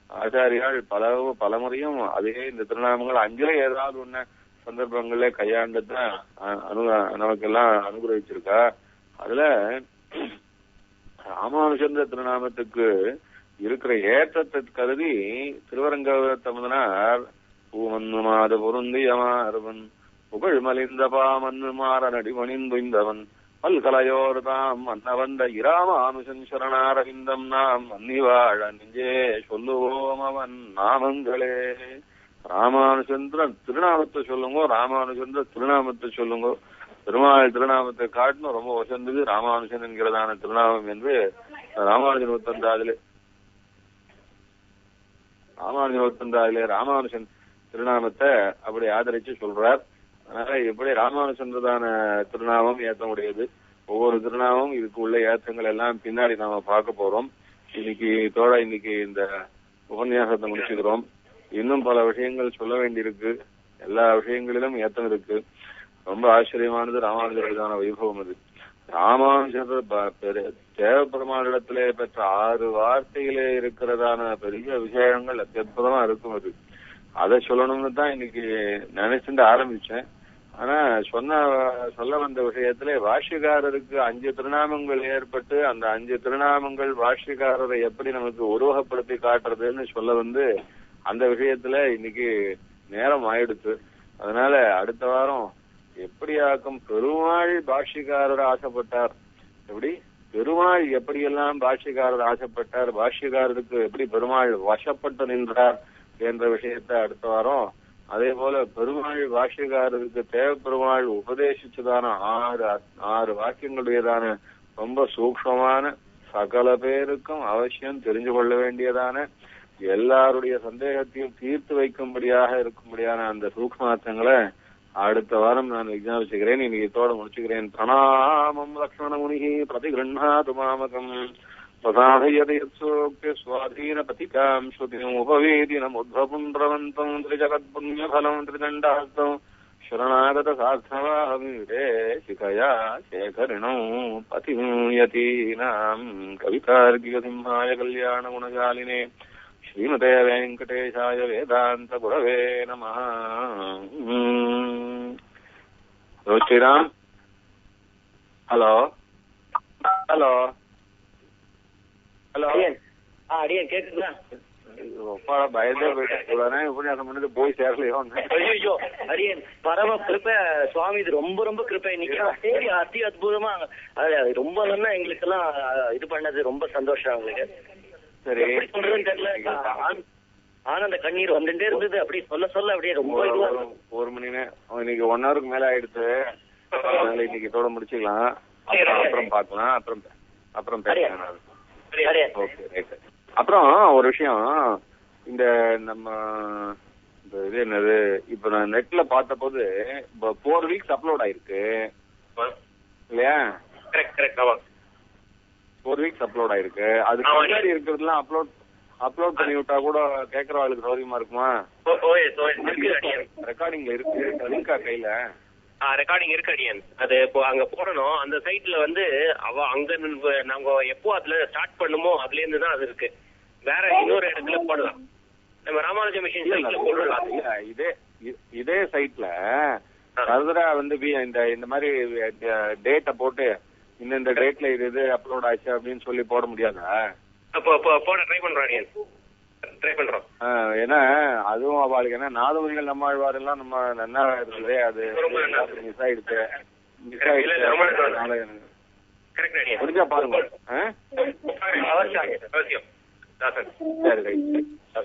A: ஆச்சாரியால் பல முறையும் அதே இந்த திருநாமங்கள் 5ல ஏதாவது ஒண்ணு சந்தர்ப்பங்களே கையாண்டுதான் நமக்கெல்லாம் அனுகிரகிச்சிருக்கா. அதுல ராமானுஷந்த திருநாமத்துக்கு இருக்கிற ஏற்றத்தை கருதி திருவரங்க தமுதனார் பூமன்னு மாத பொருந்தியமாறுவன் புகழ் மலிந்த பாமன்னு மாறனடி மணிந்துய்ந்தவன் பல்கலையோர் தாம் அன்னவந்த இராமானுஷன் சரணாரவிந்தம் நாம் அன்னிவாழ நெஞ்சே சொல்லுவோம் அவன் நாமங்களே. ராமானுச்சந்திரன் திருநாமத்தை சொல்லுங்க, ராமானுச்சந்திர திருநாமத்தை சொல்லுங்க. பெருமாள் திருநாமத்தை காட்டணும் ரொம்ப வசந்தது ராமானுஷன் என்கிறதான திருநாமம் என்று ராமானுஜன் 29 ராமானுஷன் திருநாமத்தை அப்படி ஆதரிச்சு சொல்றார். அதனால எப்படி ராமானுஷன்றதான திருநாமம் ஏற்ற முடியாது. ஒவ்வொரு திருநாமம் இதுக்கு உள்ள ஏற்றங்கள் எல்லாம் பின்னாடி நாம பார்க்க போறோம். இன்னைக்கு இந்த உபன்யாசத்தை முடிச்சுக்கிறோம். இன்னும் பல விஷயங்கள் சொல்ல வேண்டியிருக்கு. எல்லா விஷயங்களிலும் ஏற்றம் இருக்கு. ரொம்ப ஆச்சரியமானது ராமானுஜருக்கான வைபவம். அது ராமானுஜர் தேவபெருமானிடத்திலே பெற்ற 6 வார்த்தையிலே இருக்கிறதான பெரிய விஷயங்கள் அத்தியுதமா இருக்கும். அது அதை சொல்லணும்னு தான் இன்னைக்கு நினைச்சுட்டு ஆரம்பிச்சேன். ஆனா சொல்ல வந்த விஷயத்திலே பாஷ்யக்காரருக்கு 5 திருநாமங்கள் ஏற்பட்டு அந்த 5 திருநாமங்கள் பாஷ்யக்காரரை எப்படி நமக்கு உருவகப்படுத்தி காட்டுறதுன்னு சொல்ல அந்த விஷயத்துல இன்னைக்கு நேரம் ஆயிடுச்சு. அதனால அடுத்த வாரம் எப்படியாக்கும் பெருமாள் பாஷ்யக்காரர் ஆசைப்பட்டார், எப்படி பெருமாள் எப்படியெல்லாம் பாஷ்யக்காரர் ஆசைப்பட்டார், பாஷ்யக்காரருக்கு எப்படி பெருமாள் வசப்பட்டு நின்றார் என்ற விஷயத்தை அடுத்த வாரம், அதே போல பெருமாள் பாஷ்யக்காரருக்கு பெருமாள் உபதேசிச்சதான 6 வாக்கியங்களுடையதான ரொம்ப சூக்ஷ்மமான சகல பேருக்கும் அவசியம் தெரிஞ்சு கொள்ள வேண்டியதான எல்லாருடைய சந்தேகத்தையும் தீர்த்து வைக்கும்படியாக இருக்கும்படியான அந்த சூக்ஷ்மார்த்தங்களை அடுத்த வாரம் நான் விஜாபிச்சுக்கிறேன். இன்னைக்கு இதோட முடிச்சுக்கிறேன். பிரணாமம் லக்ஷ்மண முனிகி பிரதிகிருண்ணாது மாமகம் स्वसाधयति यत्सोक्ते स्वाधीनपतिकां श्रुतिमुपवेदिनमुद्ध्वपुण्ड्रवन्तं त्रिजगत्पुण्यफलं त्रिदण्डहस्तं शरणागतसार्थवाहमीडे शिखया शेखरिणौ पतिं यतीनां कवितार्किकसिंहाय कल्याणगुणशालिने श्रीमते वेङ्कटेशाय वेदान्तगुरवे नमः. श्रीराम. Hello hello hello.
B: அடியன் கேக்குதா?
A: பயந்தே போயிட்டேன். உபன்யாசம் பண்ணிட்டு போய் சேரலையோ.
B: ஐயோ அடியன் பரம கிருப்பை சுவாமி, இது ரொம்ப ரொம்ப கிருப்பை. இன்னைக்கு அதி அற்புதமா ரொம்ப நல்லா எங்களுக்கு எல்லாம் இது பண்ணது ரொம்ப சந்தோஷம் எங்களுக்கு.
A: சரி
B: சொல்றதுன்னு தெரியல, ஆனந்த கண்ணீர் வந்துட்டே இருந்தது. அப்படி சொல்ல சொல்ல அப்படியே ரொம்ப
A: ஒரு மணி நேரம் இன்னைக்கு 1 ஹவருக்கு மேல ஆயிடுச்சு. இன்னைக்கு இதோட முடிச்சுக்கலாம், அப்புறம் பாக்கலாம், அப்புறம் பேசலாம். அப்புறம் ஒரு விஷயம், இந்த நம்ம இது என்னது, இப்ப நான் நெட்ல பார்த்த போது 4 வீக்ஸ் அப்லோட் ஆயிருக்கு இல்லையா? 4 வீக்ஸ் அப்லோட் ஆயிருக்கு. அதுக்கு முன்னாடி இருக்கிறதுலாம் அப்லோட் பண்ணி விட்டா கூட கேட்கறவாளுக்கு சௌரியமா இருக்குமா? ரெக்கார்டிங்ல இருக்கு, லிங்கா கையில
C: ரெக்கார்டிங் இருக்கு அடியன். அது இப்போ அங்க போடணும். அந்த சைட்ல வந்து அங்க நாங்க எப்போ அதுல ஸ்டார்ட் பண்ணுமோ அதுல இருந்து தான் அது இருக்கு. வேற இன்னொரு இடத்துல போடலாம். நம்ம ராமானுஜ மிஷன் சைட்ல போடலாம்.
A: இதே சைட்ல ஃபர்தரா வந்து இந்த மாதிரி டேட்டை போட்டு இந்த டேட்ல இது அப்லோட் ஆச்சு அப்படின்னு சொல்லி போட முடியாதா?
C: போட ட்ரை பண்றோம் அடியன், ட்ரை பண்றோம்.
A: ஏன்னா அதுவும் அவளுக்கு என்ன நாதமுனிகள் நம்மாழ்வார் எல்லாம் நம்ம நல்லா இருந்தது, அது மிஸ் ஆயிடுச்சு. முடிஞ்சா பாருங்க.
C: அவசியம்.
A: சரி.